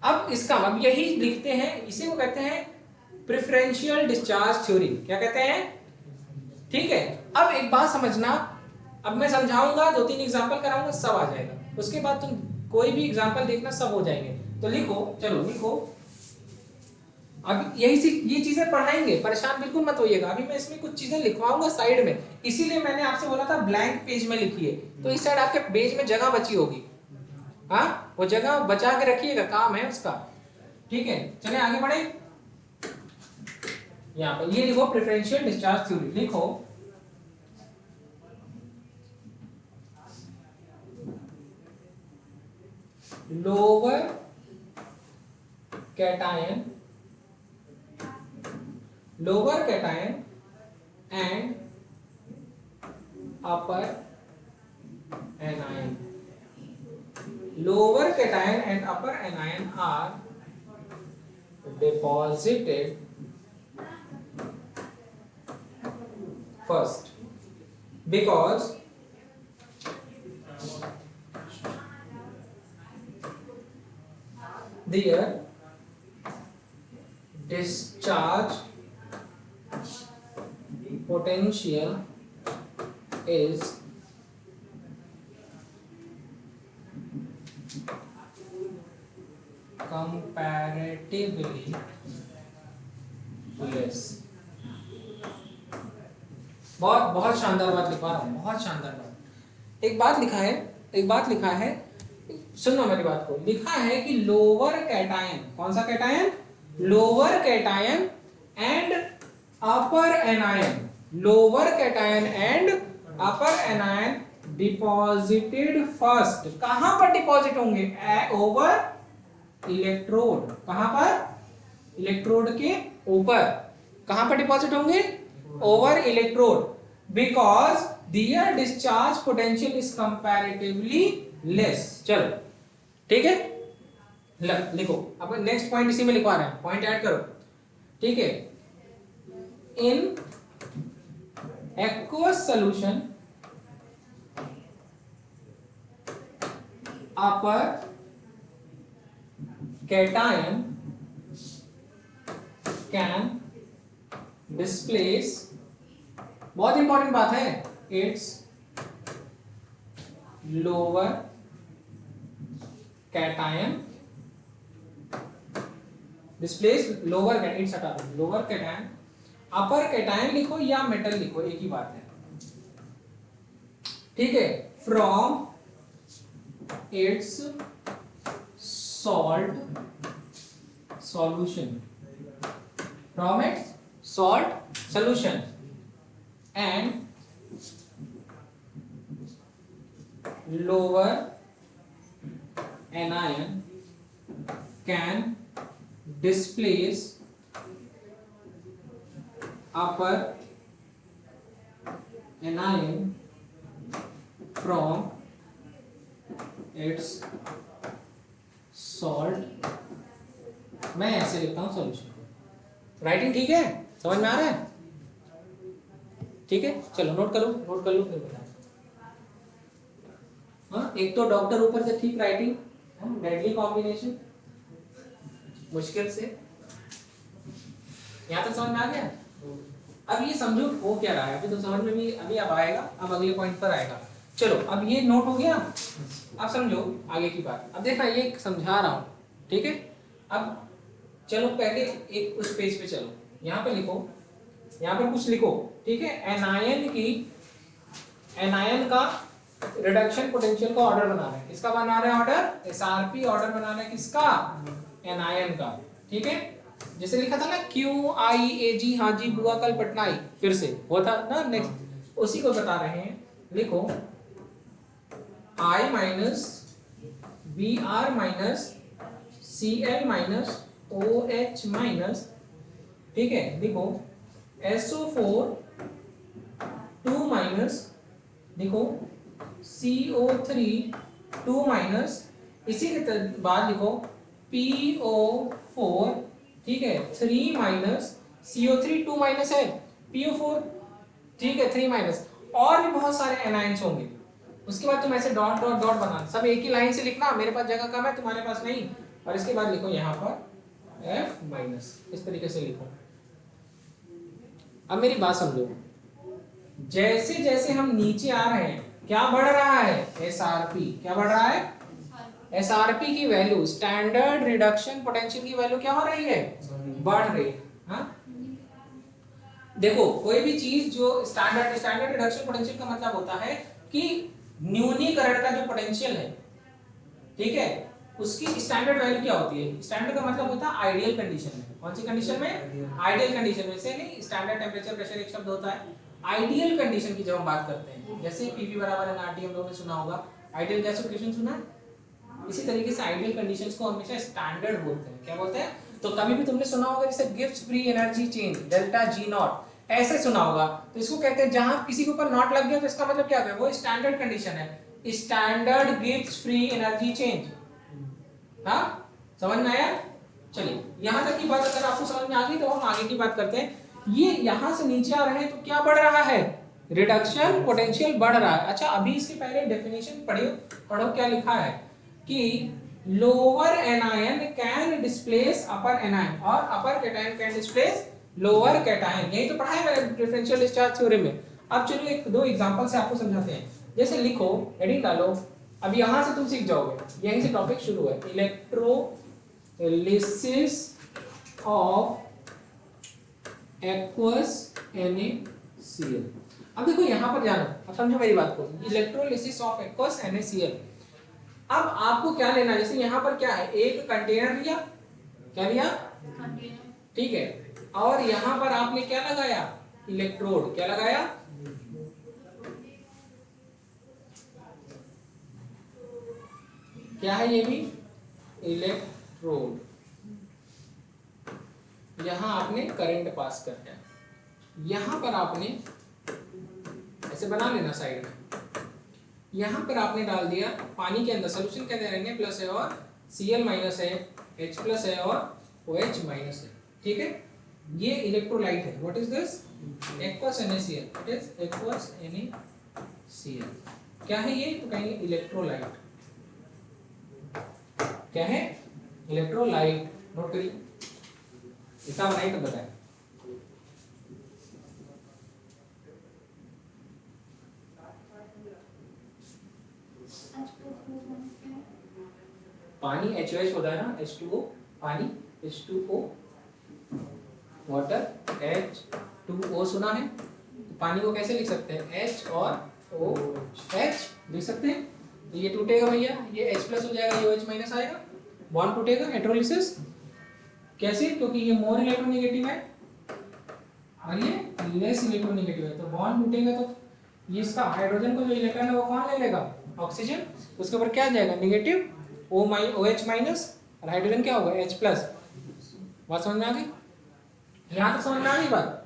अब इसका अब यही लिखते हैं, इसी को कहते हैं प्रेफरेंशियल डिस्चार्ज थ्योरी। क्या कहते हैं? ठीक है। अब एक बात समझना, अब मैं समझाऊंगा, 2-3 एग्जांपल कराऊंगा, सब आ जाएगा। उसके बाद तुम कोई भी एग्जांपल देखना, सब हो जाएंगे। तो लिखो, चलो लिखो। अब ये चीजें पढ़ाएंगे, परेशान बिल्कुल मत होइएगा। अभी मैं इसमें कुछ चीजें लिखवाऊंगा साइड में, इसीलिए मैंने आपसे बोला था ब्लैंक पेज में लिखिए, तो इस साइड आपके पेज में जगह बची होगी। हाँ, वो जगह बचा के रखिएगा, काम है उसका। ठीक है, चले आगे बढ़े। यहाँ पर ये लिखो प्रेफरेंशियल डिस्चार्ज थ्योरी। लिखो lower cation and upper anion. Lower cation and upper anion are deposited first because their discharge potential is comparatively less। बहुत बहुत शानदार बात लिखवा रहा हूँ, बहुत शानदार बात। एक बात लिखा है, सुनो मेरी बात को। लिखा है कि लोअर कैटायन, कौन सा cation? Lower cation and upper anion, lower cation and upper anion deposited first. कहां पर डिपॉजिट होंगे? Over electrode. कहां पर? इलेक्ट्रोड के ऊपर। कहां पर डिपॉजिट होंगे? Over electrode, because their discharge potential is comparatively less. चलो ठीक है, लिखो। अब नेक्स्ट पॉइंट इसी में लिखवा रहे हैं, पॉइंट ऐड करो, ठीक है। इन aqueous solution upper cation can displace, बहुत इंपॉर्टेंट बात है, its lower cation displace lower cation, it's हटा दो, लोअर कैटायन। अपर कैटायन लिखो या मेटल लिखो, एक ही बात है, ठीक है। From its salt solution, from its salt solution and lower anion can displace upper anion from its salt। मैं ऐसे लिखता हूं सॉल्यूशन को। राइटिंग ठीक है? समझ में आ रहा है? ठीक है, चलो नोट कर लो फिर बताओ। हाँ, एक तो डॉक्टर ऊपर से ठीक राइटिंग, डेडली कॉम्बिनेशन, मुश्किल से। यहाँ तक समझ में आ गया? अब ये समझो हो क्या रहा है, अभी तो समझ में भी अभी अब आएगा, अब अगले पॉइंट पर आएगा। चलो अब ये नोट हो गया, अब समझो आगे की बात। अब देखना, ये समझा रहा हूँ, ठीक है। अब चलो पहले एक उस पेज पे चलो, यहाँ पे लिखो, यहाँ पर कुछ लिखो, ठीक है। एनायन का रिडक्शन पोटेंशियल का ऑर्डर बना रहे हैं। किसका बना रहे हैं ऑर्डर? एसआरपी ऑर्डर बना रहे हैं, किसका? एनायन का, ठीक है। जैसे लिखा था ना QIAG, हाँ जी बुआ कल पटना आई, फिर से हुआ था ना, नेक्स्ट उसी को बता रहे हैं। लिखो I minus BR minus Cl minus OH minus, ठीक है। लिखो SO4 2 माइनस, लिखो CO3 2 माइनस, इसी के बाद लिखो PO4, ठीक है 3 माइनस, CO3 2 माइनस है, PO4 ठीक है 3 माइनस, और भी बहुत सारे एनायंस होंगे। उसके बाद तुम ऐसे डॉट डॉट डॉट बनाना, सब एक ही लाइन से लिखना, मेरे पास जगह कम है तुम्हारे पास नहीं। और इसके बाद लिखो यहाँ पर F माइनस, इस तरीके से लिखो। अब मेरी बात समझो, जैसे जैसे हम नीचे आ रहे हैं क्या बढ़ रहा है? SRP। क्या बढ़ रहा है? SRP की वैल्यू, स्टैंडर्ड रिडक्शन पोटेंशियल की वैल्यू क्या हो रही है? बढ़ रही है। हाँ? देखो कोई भी चीज जो स्टैंडर्ड रिडक्शन पोटेंशियल का मतलब होता है कि न्यूनीकरण का जो पोटेंशियल है, ठीक है, उसकी स्टैंडर्ड वैल्यू क्या होती है? स्टैंडर्ड का मतलब होता है आइडियल कंडीशन में। कौन सी कंडीशन में? आइडियल कंडीशन में। से नहीं, स्टैंडर्ड टेम्परेचर प्रेशर एक शब्द होता है। आइडियल कंडीशन की जब हम बात करते हैं, जैसे पीवी बराबर एनआरटी हम लोगों ने सुना होगा, आइडियल गैस इक्वेशन सुना है? इसी तरीके से आइडियल कंडीशंस को हमेशा स्टैंडर्ड बोलते हैं। क्या बोलते हैं? तो कभी भी तुमने सुना होगा जैसे Gibbs free energy change delta G not, ऐसे सुना होगा, तो इसको कहते हैं जहां किसी के ऊपर नॉट लग गया तो इसका मतलब क्या है? वो स्टैंडर्ड कंडीशन है, standard Gibbs free energy change. हाँ, समझ में आया? चलिए यहां तक की बात अगर आपको समझ में आ गई तो हम आगे की बात करते हैं। ये यहां से नीचे आ रहे हैं तो क्या बढ़ रहा है? रिडक्शन पोटेंशियल बढ़ रहा है। अच्छा, अभी इससे पहले डेफिनेशन पढ़ो क्या लिखा है कि lower anion can displace upper anion और upper cation can displace lower cation. यही तो पढ़ा है डिफरेंशियल डिस्चार्ज थ्योरी में। अब चलो एक दो एग्जांपल से आपको समझाते हैं। जैसे लिखो, हेडिंग डालो, अब यहां से तुम सीख जाओगे, यहीं से टॉपिक शुरू है, इलेक्ट्रोलिसिस ऑफ एक्वस NaCl। अब देखो यहां पर जानो, अब समझो मेरी बात को, इलेक्ट्रोलिसिस ऑफ एक्वस NaCl। अब आपको क्या लेना है, जैसे यहां पर क्या है, एक कंटेनर लिया, क्या लिया, कंटेनर, ठीक है, और यहां पर आपने क्या लगाया, इलेक्ट्रोड, क्या लगाया, क्या है ये भी, इलेक्ट्रोड। यहां आपने करंट पास करना है, यहां पर आपने ऐसे बना लेना साइड में, यहां पर आपने डाल दिया पानी के अंदर, सोल्यूशन के अंदर रहेंगे प्लस है और Cl माइनस है, H प्लस है और OH माइनस है, ठीक है। ये इलेक्ट्रोलाइट है। What is this, aqueous NaCl, it is aqueous NaCl। क्या है ये, तो कहेंगे इलेक्ट्रोलाइट। क्या है, इलेक्ट्रोलाइट। नोट करिए, इतना बनाइए तो बताएं। पानी HOH होता है ना, H2O, पानी H2O, वाटर H2O, सुना है, तो पानी को कैसे लिख सकते हैं, H और OH लिख सकते हैं। तो ये टूटेगा भैया, ये H प्लस हो जाएगा, ये OH माइनस आएगा, बॉन्ड टूटेगा, इलेक्ट्रोलिसिस। कैसे, क्योंकि ये मोर इलेक्ट्रोनेगेटिव है और ये लेस इलेक्ट्रोनेगेटिव है, तो बॉन्ड टूटेगा तो ये इसका हाइड्रोजन को जो इलेक्ट्रॉन है वो कौन ले लेगा, ऑक्सीजन, उसके ऊपर क्या आ जाएगा, नेगेटिव OH माइनस, और हाइड्रोजन क्या होगा, H प्लस। बात समझ में आ गई, यहां तक समझ में आ गई बात।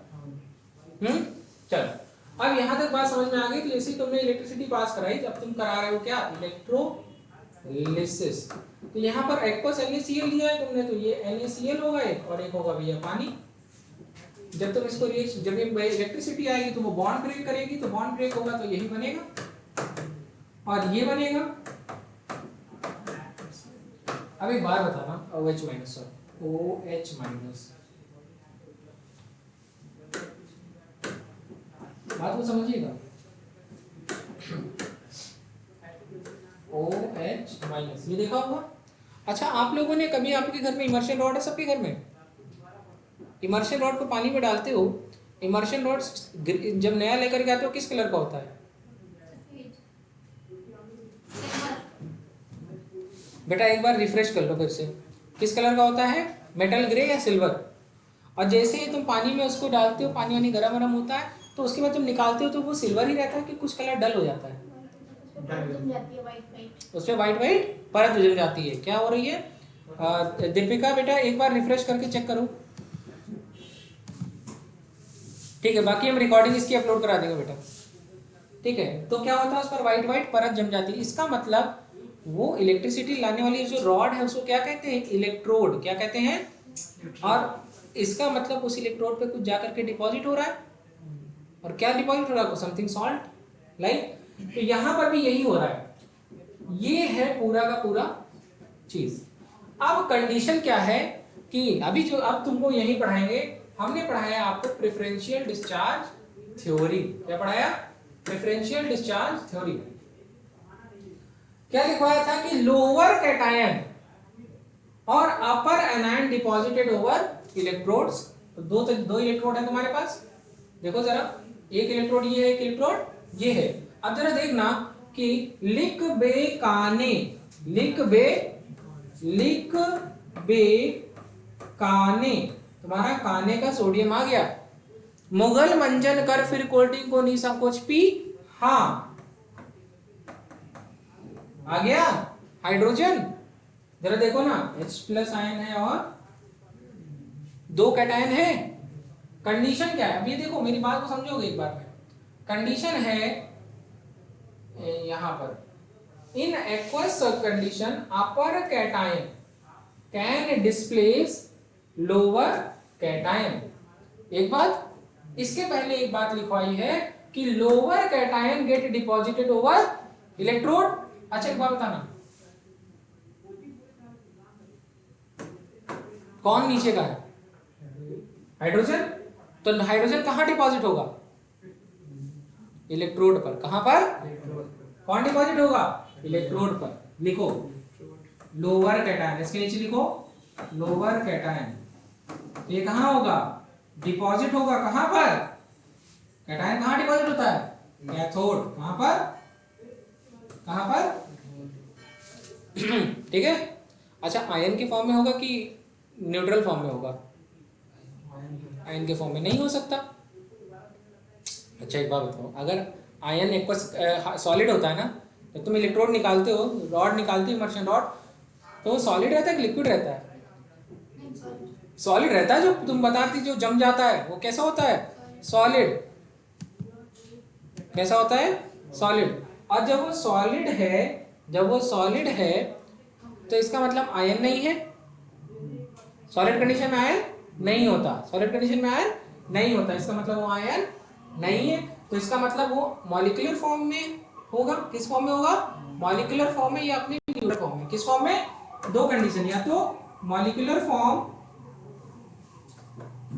चलो, अब यहां तक बात समझ में आ गई। तो जैसे तुमने इलेक्ट्रिसिटी पास कराई, तो अब तुम करा रहे हो क्या, इलेक्ट्रोलिसिस। तो यहाँ पर एक्वस NaCl लिया है तुमने, तो ये NaCl होगा एक, और एक होगा भैया पानी। जब तुम इसको जब ये इलेक्ट्रिसिटी आएगी तो वो बॉन्ड ब्रेक करेगी, तो बॉन्ड ब्रेक होगा तो यही बनेगा और ये बनेगा। अब एक बार बताना, OH माइनस, OH माइनस, बात को समझिएगा, OH माइनस, ये देखा होगा। अच्छा, आप लोगों ने कभी, आपके घर में इमर्शन रॉड है, सबके घर में इमर्शन रॉड को पानी में डालते हो, इमर्शन रॉड जब नया लेकर के आते हो किस कलर का होता है बेटा, एक बार रिफ्रेश कर लो फिर से, किस कलर का होता है, मेटल ग्रे या सिल्वर। और जैसे ही तुम पानी में उसको डालते हो, पानी वानी गरम गरम होता है, तो उसके बाद तुम निकालते हो तो वो सिल्वर ही रहता है कि कुछ कलर डल हो जाता है, उस पर व्हाइट व्हाइट परत जम जाती है। क्या हो रही है दीपिका, बेटा एक बार रिफ्रेश करके चेक करो, ठीक है, बाकी हम रिकॉर्डिंग इसकी अपलोड करा देंगे बेटा, ठीक है। तो क्या होता है, उस पर व्हाइट व्हाइट परत जम जाती है, इसका मतलब वो इलेक्ट्रिसिटी लाने वाली जो रॉड है उसको क्या कहते हैं, इलेक्ट्रोड, क्या कहते हैं। और इसका मतलब उस इलेक्ट्रोड पे कुछ जाकर के डिपॉजिट हो रहा है, और क्या डिपॉजिट हो रहा है, समथिंग सॉल्ट लाइक। तो यहां पर भी यही हो रहा है, ये है पूरा का पूरा चीज। अब कंडीशन क्या है कि अभी जो अब तुमको यही पढ़ाएंगे, हमने पढ़ाया आपको प्रेफरेंशियल डिस्चार्ज थ्योरी। क्या पढ़ाया, प्रेफरेंशियल डिस्चार्ज थ्योरी। क्या लिखवाया था कि लोअर कैटायन और अपर एनायन डिपॉजिटेड ओवर इलेक्ट्रोड्स। तो दो इलेक्ट्रोड है तुम्हारे पास, देखो जरा, एक इलेक्ट्रोड ये है, एक इलेक्ट्रोड ये है। अब जरा देखना कि लिख बे काने, तुम्हारा काने का सोडियम आ गया, मुगल मंजन कर फिर कोल्ड ड्रिंक को नी संकोच पी, हाँ आ गया हाइड्रोजन। जरा देखो ना, H प्लस आयन है और दो कैटायन है। कंडीशन क्या है, अब ये देखो, मेरी बात को समझोगे एक बार में। कंडीशन है यहां पर, in aqueous condition upper cation can displace lower cation. एक बात, इसके पहले एक बात लिखवाई है कि lower cation get deposited over electrode. अच्छा एक बात बताना, कौन नीचे का है? हाइड्रोजन। तो हाइड्रोजन कहाँ डिपॉजिट होगा? इलेक्ट्रोड पर। कहाँ पर? कौन डिपॉजिट होगा? इलेक्ट्रोड पर। लिखो लोअर कैटायन, इसके नीचे लिखो लोअर कैटायन। ये कहाँ होगा? डिपॉजिट होगा। कहाँ पर? कैटायन कहाँ डिपॉजिट होता है? कैथोड। कहाँ पर? कहाँ पर? ठीक है। अच्छा, आयन के फॉर्म में होगा कि न्यूट्रल फॉर्म में होगा? आयन के फॉर्म में नहीं हो सकता। अच्छा एक बात बताओ, अगर आयन एक्वस सॉलिड होता है ना, तो तुम इलेक्ट्रोड निकालते हो, रॉड निकालती हो, मर्चेंट रॉड, तो वो सॉलिड रहता है कि लिक्विड रहता है? सॉलिड रहता है। जो तुम बताती जो जम जाता है वो कैसा होता है? सॉलिड। कैसा होता है? सॉलिड। और जब वो सॉलिड है, जब वो सॉलिड है तो इसका मतलब आयन नहीं है। सॉलिड कंडीशन में आयन नहीं होता, सॉलिड कंडीशन में आयन नहीं होता, इसका मतलब वो आयन नहीं है। तो इसका मतलब वो मॉलिक्यूलर फॉर्म में होगा। किस फॉर्म में होगा? मॉलिक्यूलर फॉर्म में या अपनी न्यूट्रल फॉर्म में? किस फॉर्म में? दो कंडीशन, या तो मॉलिक्यूलर फॉर्म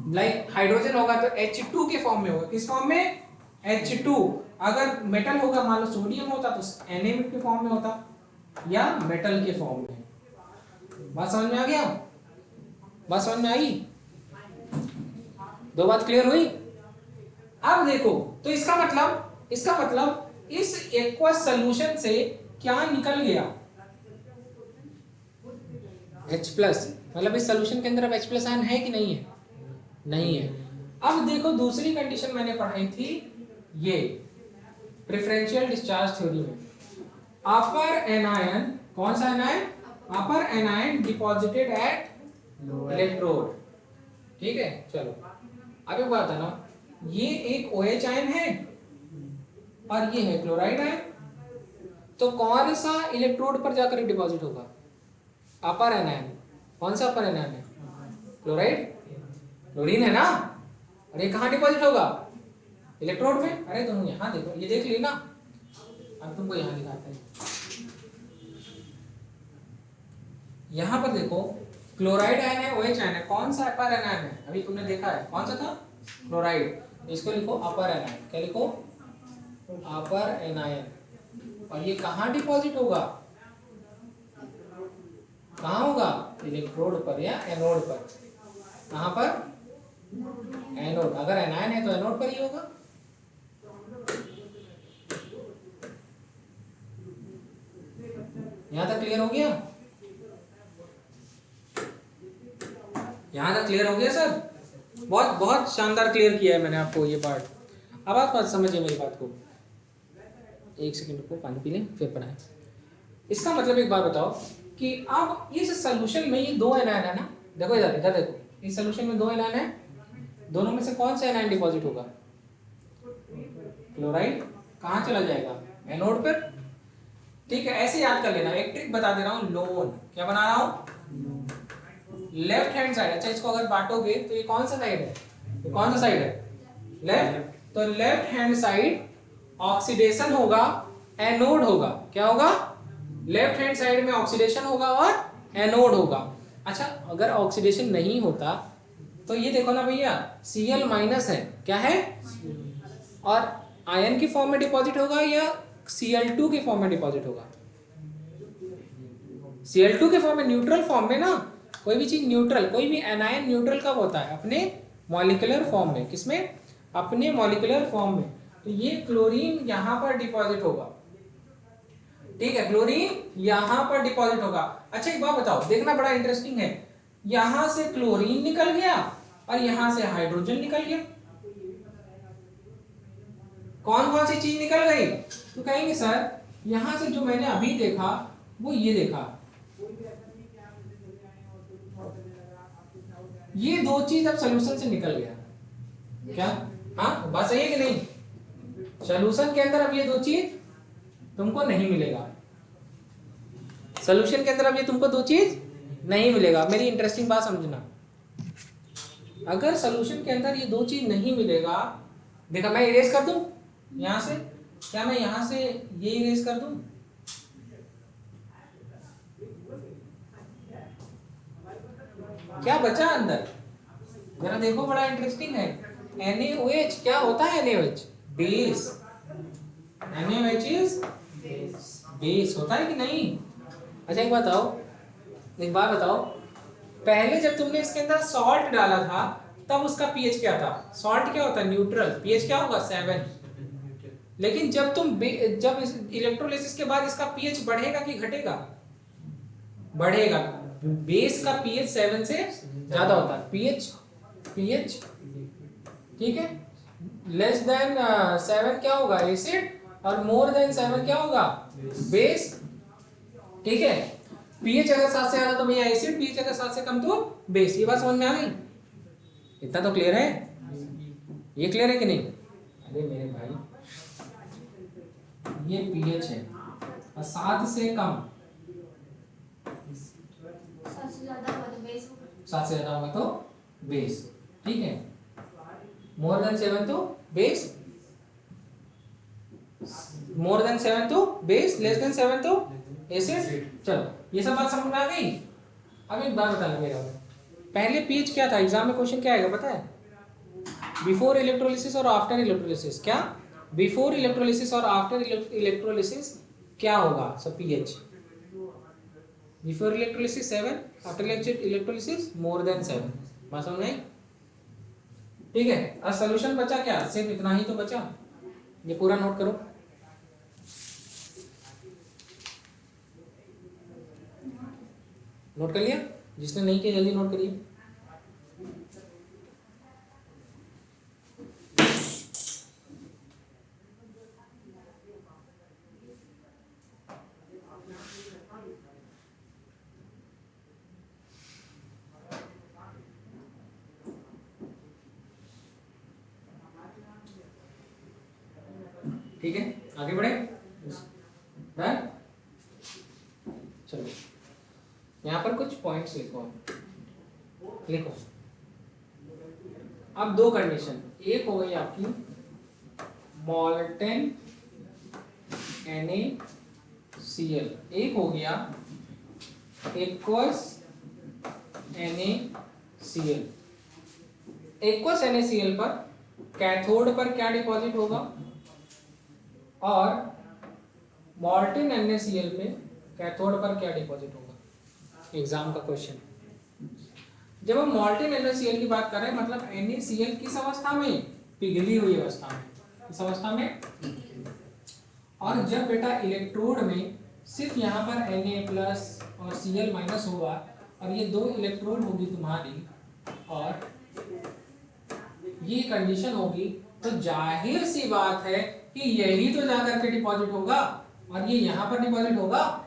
लाइक हाइड्रोजन होगा तो H2 के फॉर्म में होगा। किस फॉर्म में? H2। अगर मेटल होगा, मान लो सोडियम होता तो Na के फॉर्म में होता, या मेटल के फॉर्म में। बात समझ में आ गया? बात समझ में आई? दो बात क्लियर हुई? अब देखो, तो इसका मतलब इस एक्वस सॉल्यूशन से क्या निकल गया? H plus. मतलब इस सॉल्यूशन के अंदर अब H प्लस आयन है कि नहीं है? नहीं है। अब देखो दूसरी कंडीशन मैंने पढ़ाई थी, ये प्रेफरेंशियल डिस्चार्ज थ्योरी में, अपर एनायन, कौन सा anion? Upper anion deposited at electrode. ठीक है, चलो अब एक बात है ना, ये एक OH आयन है और ये है क्लोराइड आयन, तो कौन सा इलेक्ट्रोड पर जाकर डिपॉजिट होगा? अपर एनायन। कौन सा अपर एनायन है? क्लोराइड, क्लोरीन है ना। और ये कहाँ डिपॉजिट होगा? इलेक्ट्रोड में। अरे तुम यहाँ देखो, ये देख ली ना, अब तुमको यहाँ दिखाते हैं। यहाँ पर देखो, क्लोराइड आयन है, OH आयन है, कौन सा अपर एनायन है? अभी तुमने देखा है, कौन सा था? क्लोराइड। इसको लिखो अपर एनायन। क्या लिखो? अपर एनायन। और ये कहाँ डिपॉजिट होगा? कहाँ होगा? इलेक्ट्रोड पर या एनोड पर। कहाँ पर? एनोड। अगर एनायन है तो एनोड पर ही होगा। यहां तक क्लियर हो गया? यहां तक क्लियर हो गया सर? बहुत बहुत शानदार क्लियर किया है मैंने आपको ये पार्ट। अब आप बात समझिए मेरी बात को। एक सेकंड रुको, पानी पी लें फिर पढ़ाएं। इसका मतलब एक बात बताओ कि अब इस सॉल्यूशन में ये दो एनायन है ना, देखो इधर इधर देखो, इस सॉल्यूशन में दो एनायन है, दोनों में से कौन सा एनायन डिपॉजिट होगा? क्लोराइड। कहाँ चला जाएगा? एनोड पर। ठीक है, ऐसे याद कर लेना। एक ट्रिक बता दे रहा हूँ, लोन। क्या बना रहा हूँ? Left hand side. अच्छा, इसको अगर बांटोगे तो ये कौन सा साइड है? ये कौन सा साइड है? लेफ्ट। तो लेफ्ट हैंड साइड ऑक्सीडेशन होगा, एनोड होगा। क्या होगा? लेफ्ट हैंड साइड में ऑक्सीडेशन होगा और एनोड होगा। अच्छा, अगर ऑक्सीडेशन नहीं होता तो ये देखो ना भैया, Cl माइनस है। क्या है? और आयन की फॉर्म में डिपॉजिट होगा या Cl2 के फॉर्म में डिपॉजिट होगा? Cl2 के फॉर्म में, न्यूट्रल फॉर्म में ना। कोई भी चीज न्यूट्रल, कोई भी एनायन न्यूट्रल कब होता है? अपने मॉलिक्यूलर फॉर्म में। किसमें? अपने मॉलिक्यूलर फॉर्म में। तो ये क्लोरीन यहां पर डिपॉजिट होगा। ठीक है, क्लोरीन यहां पर डिपॉजिट होगा। अच्छा एक बात बताओ, देखना बड़ा इंटरेस्टिंग है, यहां से क्लोरीन निकल गया और यहां से हाइड्रोजन निकल गया। कौन कौन सी चीज निकल गई? तो कहेंगे सर यहां से जो मैंने अभी देखा वो ये देखा, ये दो चीज अब सोल्यूशन से निकल गया। क्या? हाँ, बात सही है कि नहीं? सोल्यूशन के अंदर अब ये दो चीज तुमको नहीं मिलेगा। सोल्यूशन के अंदर अब ये तुमको दो चीज नहीं मिलेगा। मेरी इंटरेस्टिंग बात समझना, अगर सोल्यूशन के अंदर ये दो चीज नहीं मिलेगा, देखा मैं इरेज कर दूं यहां से, क्या मैं यहां से ये इरेज कर दूं? क्या बचा अंदर, जरा देखो, बड़ा इंटरेस्टिंग है। NaOH क्या होता है? NaOH base. NaOH is base होता है कि नहीं? अच्छा एक बताओ, एक बात बताओ, पहले जब तुमने इसके अंदर सॉल्ट डाला था तब उसका पीएच क्या था? सॉल्ट क्या होता है? न्यूट्रल। पीएच क्या होगा? 7। लेकिन जब जब इलेक्ट्रोलिसिस के बाद इसका पीएच बढ़ेगा कि घटेगा? बढ़ेगा। बेस का पीएच 7 से ज्यादा होता है। पीएच ठीक है, लेस देन 7 क्या होगा? एसिड, और मोर देन 7 क्या होगा? बेस। ठीक है, पीएच अगर 7 से ज्यादा तो भैया एसिड, पीएच अगर 7 से कम तो बेस। ये बात समझ में आ गई? इतना तो क्लियर है? ये क्लियर है कि नहीं? अरे मेरे भाई, ये पीएच है और 7 से कम, 7 से ज्यादा होगा तो बेस। ठीक है, मोर देन 7 तो बेस, मोर देन 7 तो बेस, लेस देन 7 तो एसिड। चलो ये सब बात समझ में आ गई। अब एक बात बता मेरा, पहले पीएच क्या था? एग्जाम में क्वेश्चन क्या आएगा पता है? बिफोर इलेक्ट्रोलिसिस और आफ्टर इलेक्ट्रोलिसिस। क्या बिफोर इलेक्ट्रोलिसिस और आफ्टर इलेक्ट्रोलिसिस क्या होगा? सब pH. Before electrolysis 7, after electrolysis more than 7। बात समझ में? ठीक है, अब सॉल्यूशन बचा क्या? सिर्फ इतना ही तो बचा। ये पूरा नोट करो। नोट कर लिया? जिसने नहीं किया जल्दी नोट करिए। ठीक है, आगे बढ़े। चलो यहाँ पर कुछ पॉइंट्स लिखो, लिखो। अब दो कंडीशन, एक हो गई आपकी मॉल्टेन NaCl, एक हो गया एक्वस NaCl। एक्वस NaCl पर कैथोड पर क्या डिपॉजिट होगा और मॉल्टेन NaCl पे कैथोड पर क्या डिपॉजिट होगा? एग्जाम का क्वेश्चन। जब हम मॉल्टेन NaCl की बात कर रहे हैं, मतलब NaCl किस अवस्था में? पिघली हुई अवस्था में। इस अवस्था में। और जब बेटा इलेक्ट्रोड में सिर्फ यहाँ पर Na+ और Cl- होगा और ये दो इलेक्ट्रोड होगी तुम्हारी और ये कंडीशन होगी, तो जाहिर सी बात है कि यही तो जाकर के डिपॉजिट होगा और ये यहाँ पर डिपॉजिट होगा।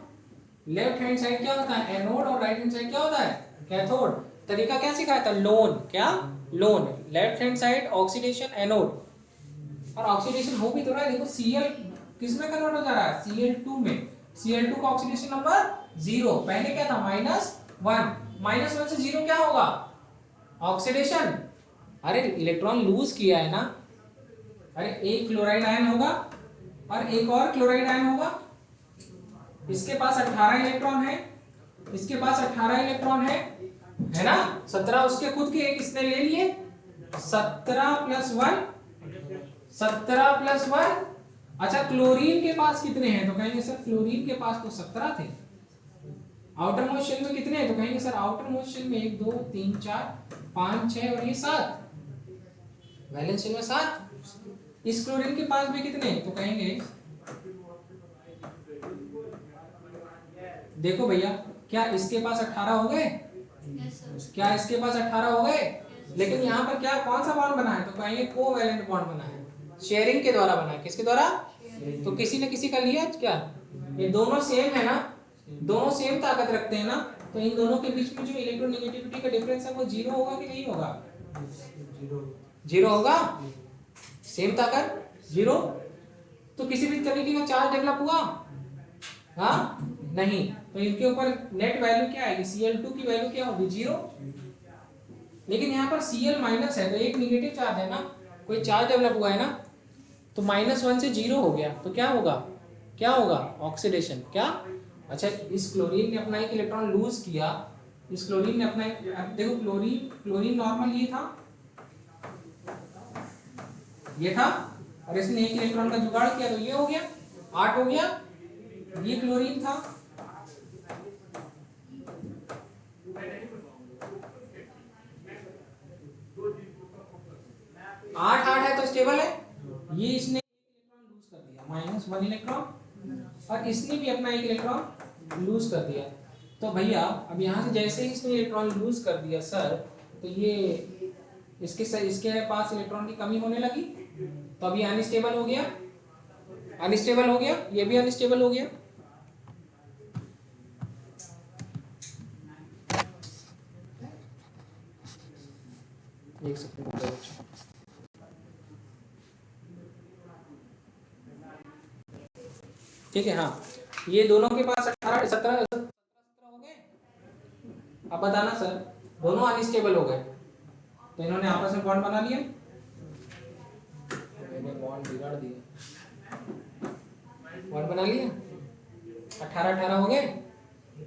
लेफ्ट हैंड साइड क्या होता है? एनोड, और राइट हैंड साइड क्या होता है? कैथोड। तरीका क्या सिखाया था? लोन। क्या? Loan. Left hand side oxidation anode, और ऑक्सीडेशन हो भी तो रहा है। देखो Cl किस में कन्वर्ट हो जा रहा है? Cl2 में। Cl2 का ऑक्सीडेशन नंबर 0। पहले क्या था? -1। -1 से 0 क्या होगा? ऑक्सीडेशन। अरे इलेक्ट्रॉन लूज किया है ना। अरे एक क्लोराइड आयन होगा और एक और क्लोराइड आयन होगा। इसके पास 18 इलेक्ट्रॉन है, इसके पास 18 इलेक्ट्रॉन है ना। 17 उसके खुद के, एक इसने ले लिए। 17 + 1, 17 + 1। अच्छा क्लोरीन के पास कितने हैं? तो कहेंगे सर क्लोरीन के पास तो 17 थे। आउटर मोस्ट शेल में कितने हैं? तो कहेंगे सर आउटर मोस्ट शेल में 1 2 3 4 5 6 और ये 7। वैलेंस शेल में 7। इस क्लोरीन के पास भी कितने हैं? तो कहेंगे देखो भैया, क्या इसके पास 18 हो गए? क्या इसके पास 18 हो गए? लेकिन यहाँ पर क्या, कौन सा बॉन्ड बना है? तो कहेंगे कोवैलेंट बॉन्ड बना है, शेयरिंग के द्वारा बना है। किसके द्वारा? तो किसी ने किसी का लिया क्या? ये दोनों सेम है ना, दोनों सेम ताकत रखते हैं ना, तो इन दोनों के बीच में जो इलेक्ट्रोनेगेटिविटी का डिफरेंस है वो 0 होगा कि नहीं होगा? 0 होगा। सेम ताकत 0, तो किसी भी तरीके का चार्ज डेवलप हुआ? हाँ नहीं। तो इनके ऊपर नेट वैल्यू क्या आएगी? Cl2 की वैल्यू क्या होगी? 0। लेकिन यहाँ पर Cl- है तो एक निगेटिव चार्ज है ना, कोई चार्ज डेवलप हुआ है ना, तो -1 से 0 हो गया तो क्या होगा? क्या होगा? ऑक्सीडेशन। क्या? अच्छा इस क्लोरीन ने अपना एक इलेक्ट्रॉन लूज किया, इस क्लोरीन ने अपना, अब देखो क्लोरीन, क्लोरीन नॉर्मल ये था और इसने एक इलेक्ट्रॉन का जुगाड़ किया तो ये हो गया, 8 हो गया। ये क्लोरीन था, 8 है तो स्टेबल है। ये इसने इलेक्ट्रॉन लूज कर दिया, -1 इलेक्ट्रॉन, और इसने भी अपना एक इलेक्ट्रॉन लूज कर दिया। तो भैया अब यहाँ से जैसे ही इसने इलेक्ट्रॉन लूज कर दिया सर, तो ये इसके पास इलेक्ट्रॉन की कमी होने लगी, तो अभी अनस्टेबल हो गया, अनस्टेबल हो गया, ये भी अनस्टेबल हो गया। एक सेकंड, ठीक है। हाँ, ये दोनों के पास 18 17 हो गए। अब बताना सर, दोनों अनस्टेबल हो गए तो इन्होंने आपस में बॉन्ड बना लिया, मैंने बॉन्ड बिगाड़ दिया, बॉन्ड बना लिया, 18 हो गए।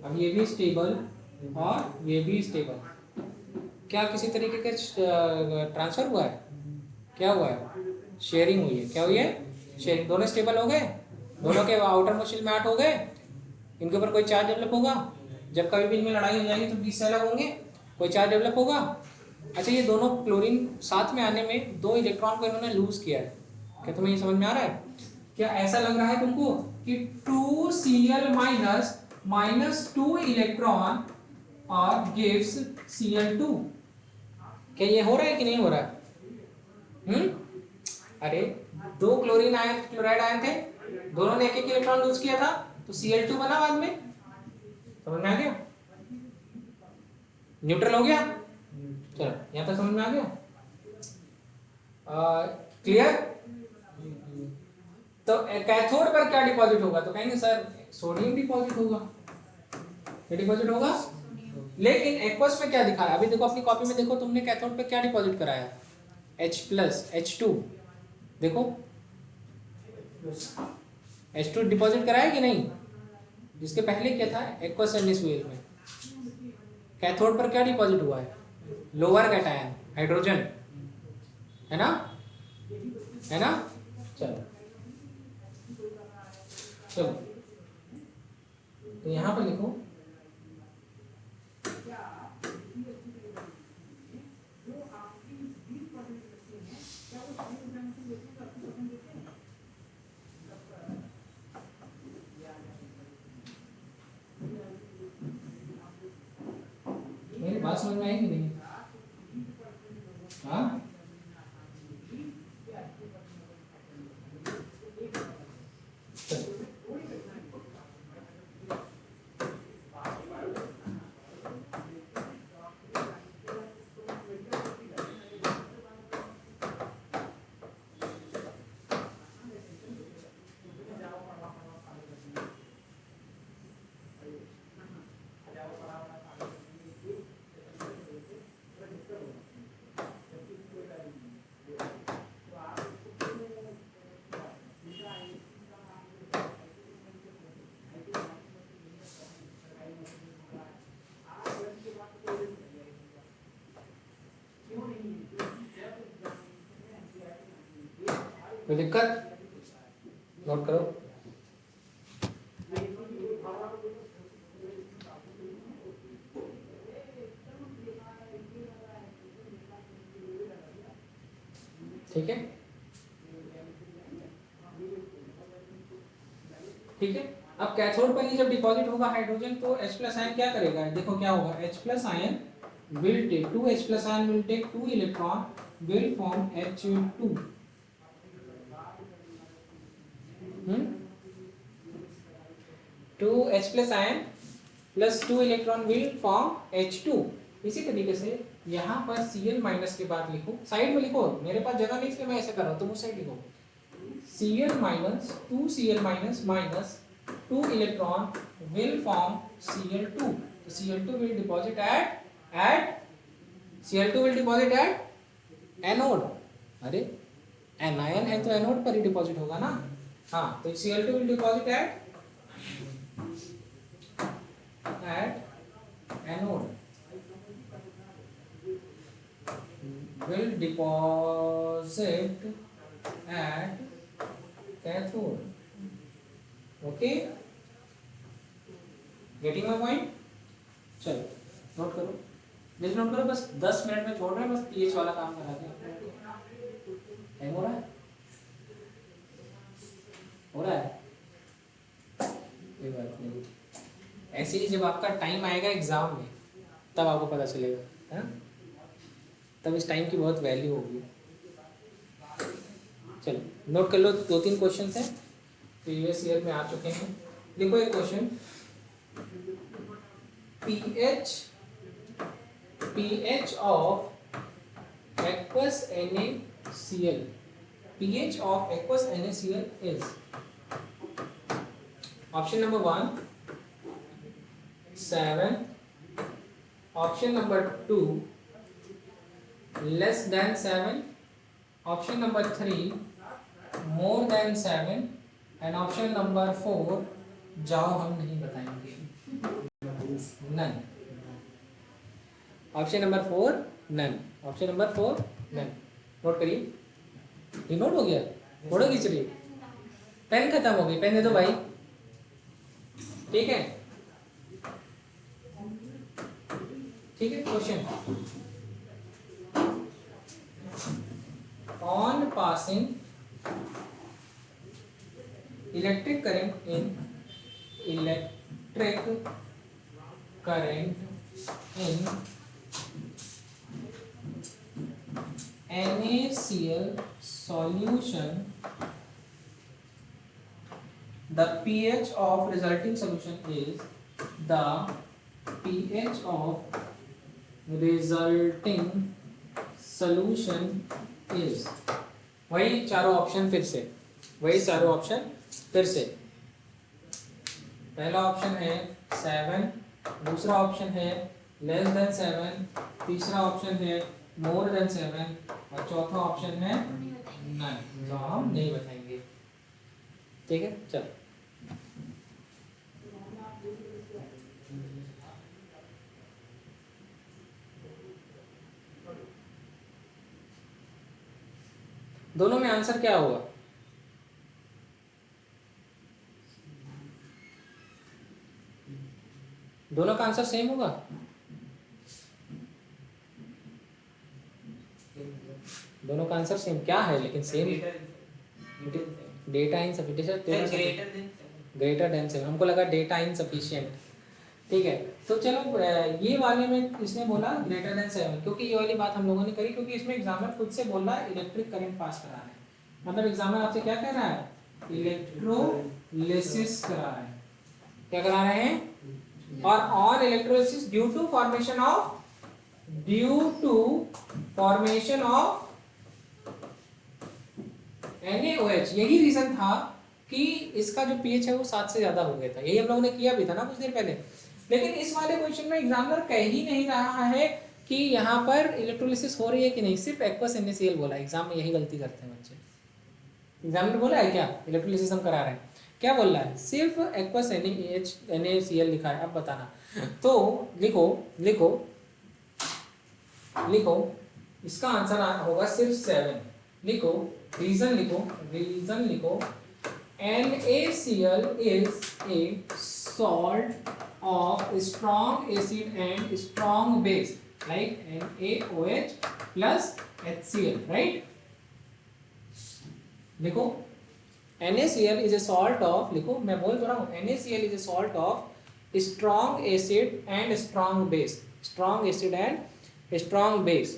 अब ये भी स्टेबल और ये भी स्टेबल, क्या किसी तरीके का ट्रांसफर हुआ है? क्या हुआ है? शेयरिंग हुई है। क्या हुई है? शेयरिंग। दोनों स्टेबल हो गए, दोनों के आउटर मोस्ट शेल में 8 हो गए। इनके ऊपर कोई चार्ज डेवलप होगा, जब कभी भी इनमें लड़ाई हो जाएगी तो 20 से अलग होंगे, कोई चार्ज डेवलप होगा। अच्छा, ये दोनों क्लोरीन साथ में आने में 2 इलेक्ट्रॉन को इन्होंने लूज किया है। क्या तुम्हें ये समझ में आ रहा है? क्या ऐसा लग रहा है तुमको कि 2Cl माइनस 2 इलेक्ट्रॉन और गिव्स Cl2? क्या ये हो रहा है कि नहीं हो रहा है? अरे 2 क्लोरीन आयन, क्लोराइड आयन थे, दोनों ने एक इलेक्ट्रॉन लूज किया था तो Cl2 बना बाद में। समझ में आ गया? न्यूट्रल हो गया। चलो यहाँ तक समझ में आ गया? क्लियर? तो कैथोड पर क्या डिपॉजिट होगा? तो कहेंगे सर सोडियम डिपॉजिट होगा। क्या डिपॉजिट होगा? लेकिन एक्वस में क्या दिखा है? अभी देखो अपनी कॉपी में, देखो तुमने कैथोड पे क्या डिपॉजिट कराया? H+ H2, देखो H2 डिपॉजिट कराया कि नहीं? जिसके पहले क्या था? एक्वस एंडिसवेल में कैथोड पर क्या डिपॉजिट हुआ है? लोअर कैटायन, हाइड्रोजन, है ना? है ना? चलो चलो, तो यहां पर लिखो मेरी बात समझ में आई कि नहीं? हाँ, कोई दिक्कत? नोट करो। ठीक है, ठीक है। अब कैथोड पर ही जब डिपॉजिट होगा हाइड्रोजन, तो H+ आयन क्या करेगा? देखो क्या होगा, H+ ion will take 2 H+ ion will take 2 electron, will form H2। 2 H+ ion plus 2 electron will form H2। इसी तरीके से यहाँ पर Cl- के बाद लिखो, साइड में लिखो, मेरे पास जगह नहीं इसलिए मैं ऐसे कर रहा हूँ, तुम उस साइड लिखो। Cl- 2Cl- minus 2 electron will form Cl2। तो Cl2 will deposit at Cl2 will deposit at anode. अरे एनायन है तो एनोड पर ही डिपॉजिट होगा ना। हाँ, तो Cl2 will deposit at anode. will deposit at cathode. Okay, getting my point? चलो नोट करो, जल्दी नोट करो, बस 10 मिनट में छोड़ रहे हैं, बस पीएच वाला काम करा के टाइम हो रहा है, हो रहा है, कोई बात नहीं। ऐसे ही जब आपका टाइम आएगा एग्जाम में तब आपको पता चलेगा, है ना, तब इस टाइम की बहुत वैल्यू होगी। चलो नोट कर लो, 2-3 क्वेश्चन हैं प्रीवियस ईयर में आ चुके हैं। देखो एक question, pH of aqueous NaCl, pH of aqueous NaCl is option number 1 7, option number 2 less than 7, option number 3 more than 7 and option number 4 जाओ हम नहीं बताएंगे, none. Option number 4 none, option number 4 none. Note करिए, ये note हो गया, photo खींच रही, पेन खत्म हो गई, पेन दे दो भाई, ठीक है, ठीक है। Question, on passing electric current in NaCl solution, the pH of resulting solution is, the pH of resulting solution is, वही चारों ऑप्शन फिर से, वही चारों ऑप्शन फिर से। पहला ऑप्शन है 7, दूसरा ऑप्शन है लेस देन 7, तीसरा ऑप्शन है मोर देन 7 और चौथा ऑप्शन है नन, जो हम नहीं बताएंगे, ठीक है। चलो दोनों में आंसर क्या होगा? दोनों का आंसर सेम होगा? दोनों का आंसर सेम क्या है, लेकिन same data insufficient, greater than 7, हमको लगा डेटा इनसफिशिएंट, ठीक है। तो चलो ये वाले में इसने बोला ग्रेटर देन 7, क्योंकि ये वाली बात हम लोगों ने करी, क्योंकि इसमें एग्जामिनर खुद से बोल रहा है इलेक्ट्रिक करंट पास करा रहा है, मतलब एग्जामिनर आपसे क्या कह रहा है, इलेक्ट्रोलिसिस करा रहा है, क्या करा रहे हैं, और on electrolysis due to formation of NaOH, यही रीजन था कि इसका जो pH है वो 7 से ज्यादा हो गया था, यही हम लोगों ने किया भी था ना कुछ देर पहले। लेकिन इस वाले क्वेश्चन में एग्जामिनर कह ही नहीं रहा है कि यहाँ पर इलेक्ट्रोलिसिस हो रही है कि नहीं, सिर्फ एक्वस NaCl बोला। एग्जाम में यही गलती करते हैं बच्चे, एग्जामिनर बोला है क्या इलेक्ट्रोलिसिस हम करा रहे हैं, क्या बोल रहा है, सिर्फ एक्वस NaCl लिखा है। अब बताना, तो लिखो लिखो लिखो, इसका आंसर होगा सिर्फ 7, लिखो रीजन, लिखो NaCl is a salt of strong acid and strong base like NaOH plus HCl, right? लिखो NaCl is a salt of, लिखो मैं बोल तो रहा हूँ, NaCl is a salt of strong acid and strong base, strong acid and strong base,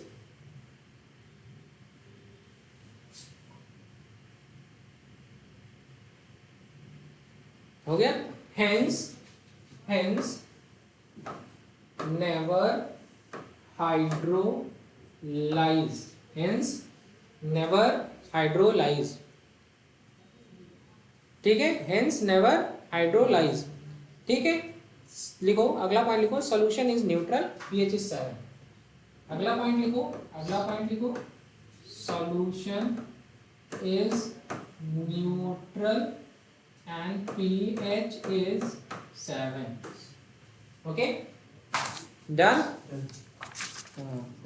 हो गया। hence never hydrolyze, hence never hydrolyze, ठीक है, hence never hydrolyze, ठीक है। लिखो अगला पॉइंट, लिखो solution is neutral, pH is 7, अगला पॉइंट लिखो solution is neutral and pH is 7, okay, done।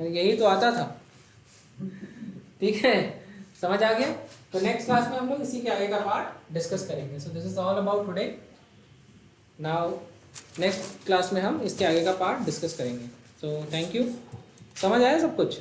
यही तो आता था, ठीक है, समझ आ गया। तो नेक्स्ट क्लास में हम लोग इसी के आगे का पार्ट डिस्कस करेंगे। So this is all about today. Now next class में हम इसके आगे का पार्ट डिस्कस करेंगे। So thank you. समझ आया सब कुछ?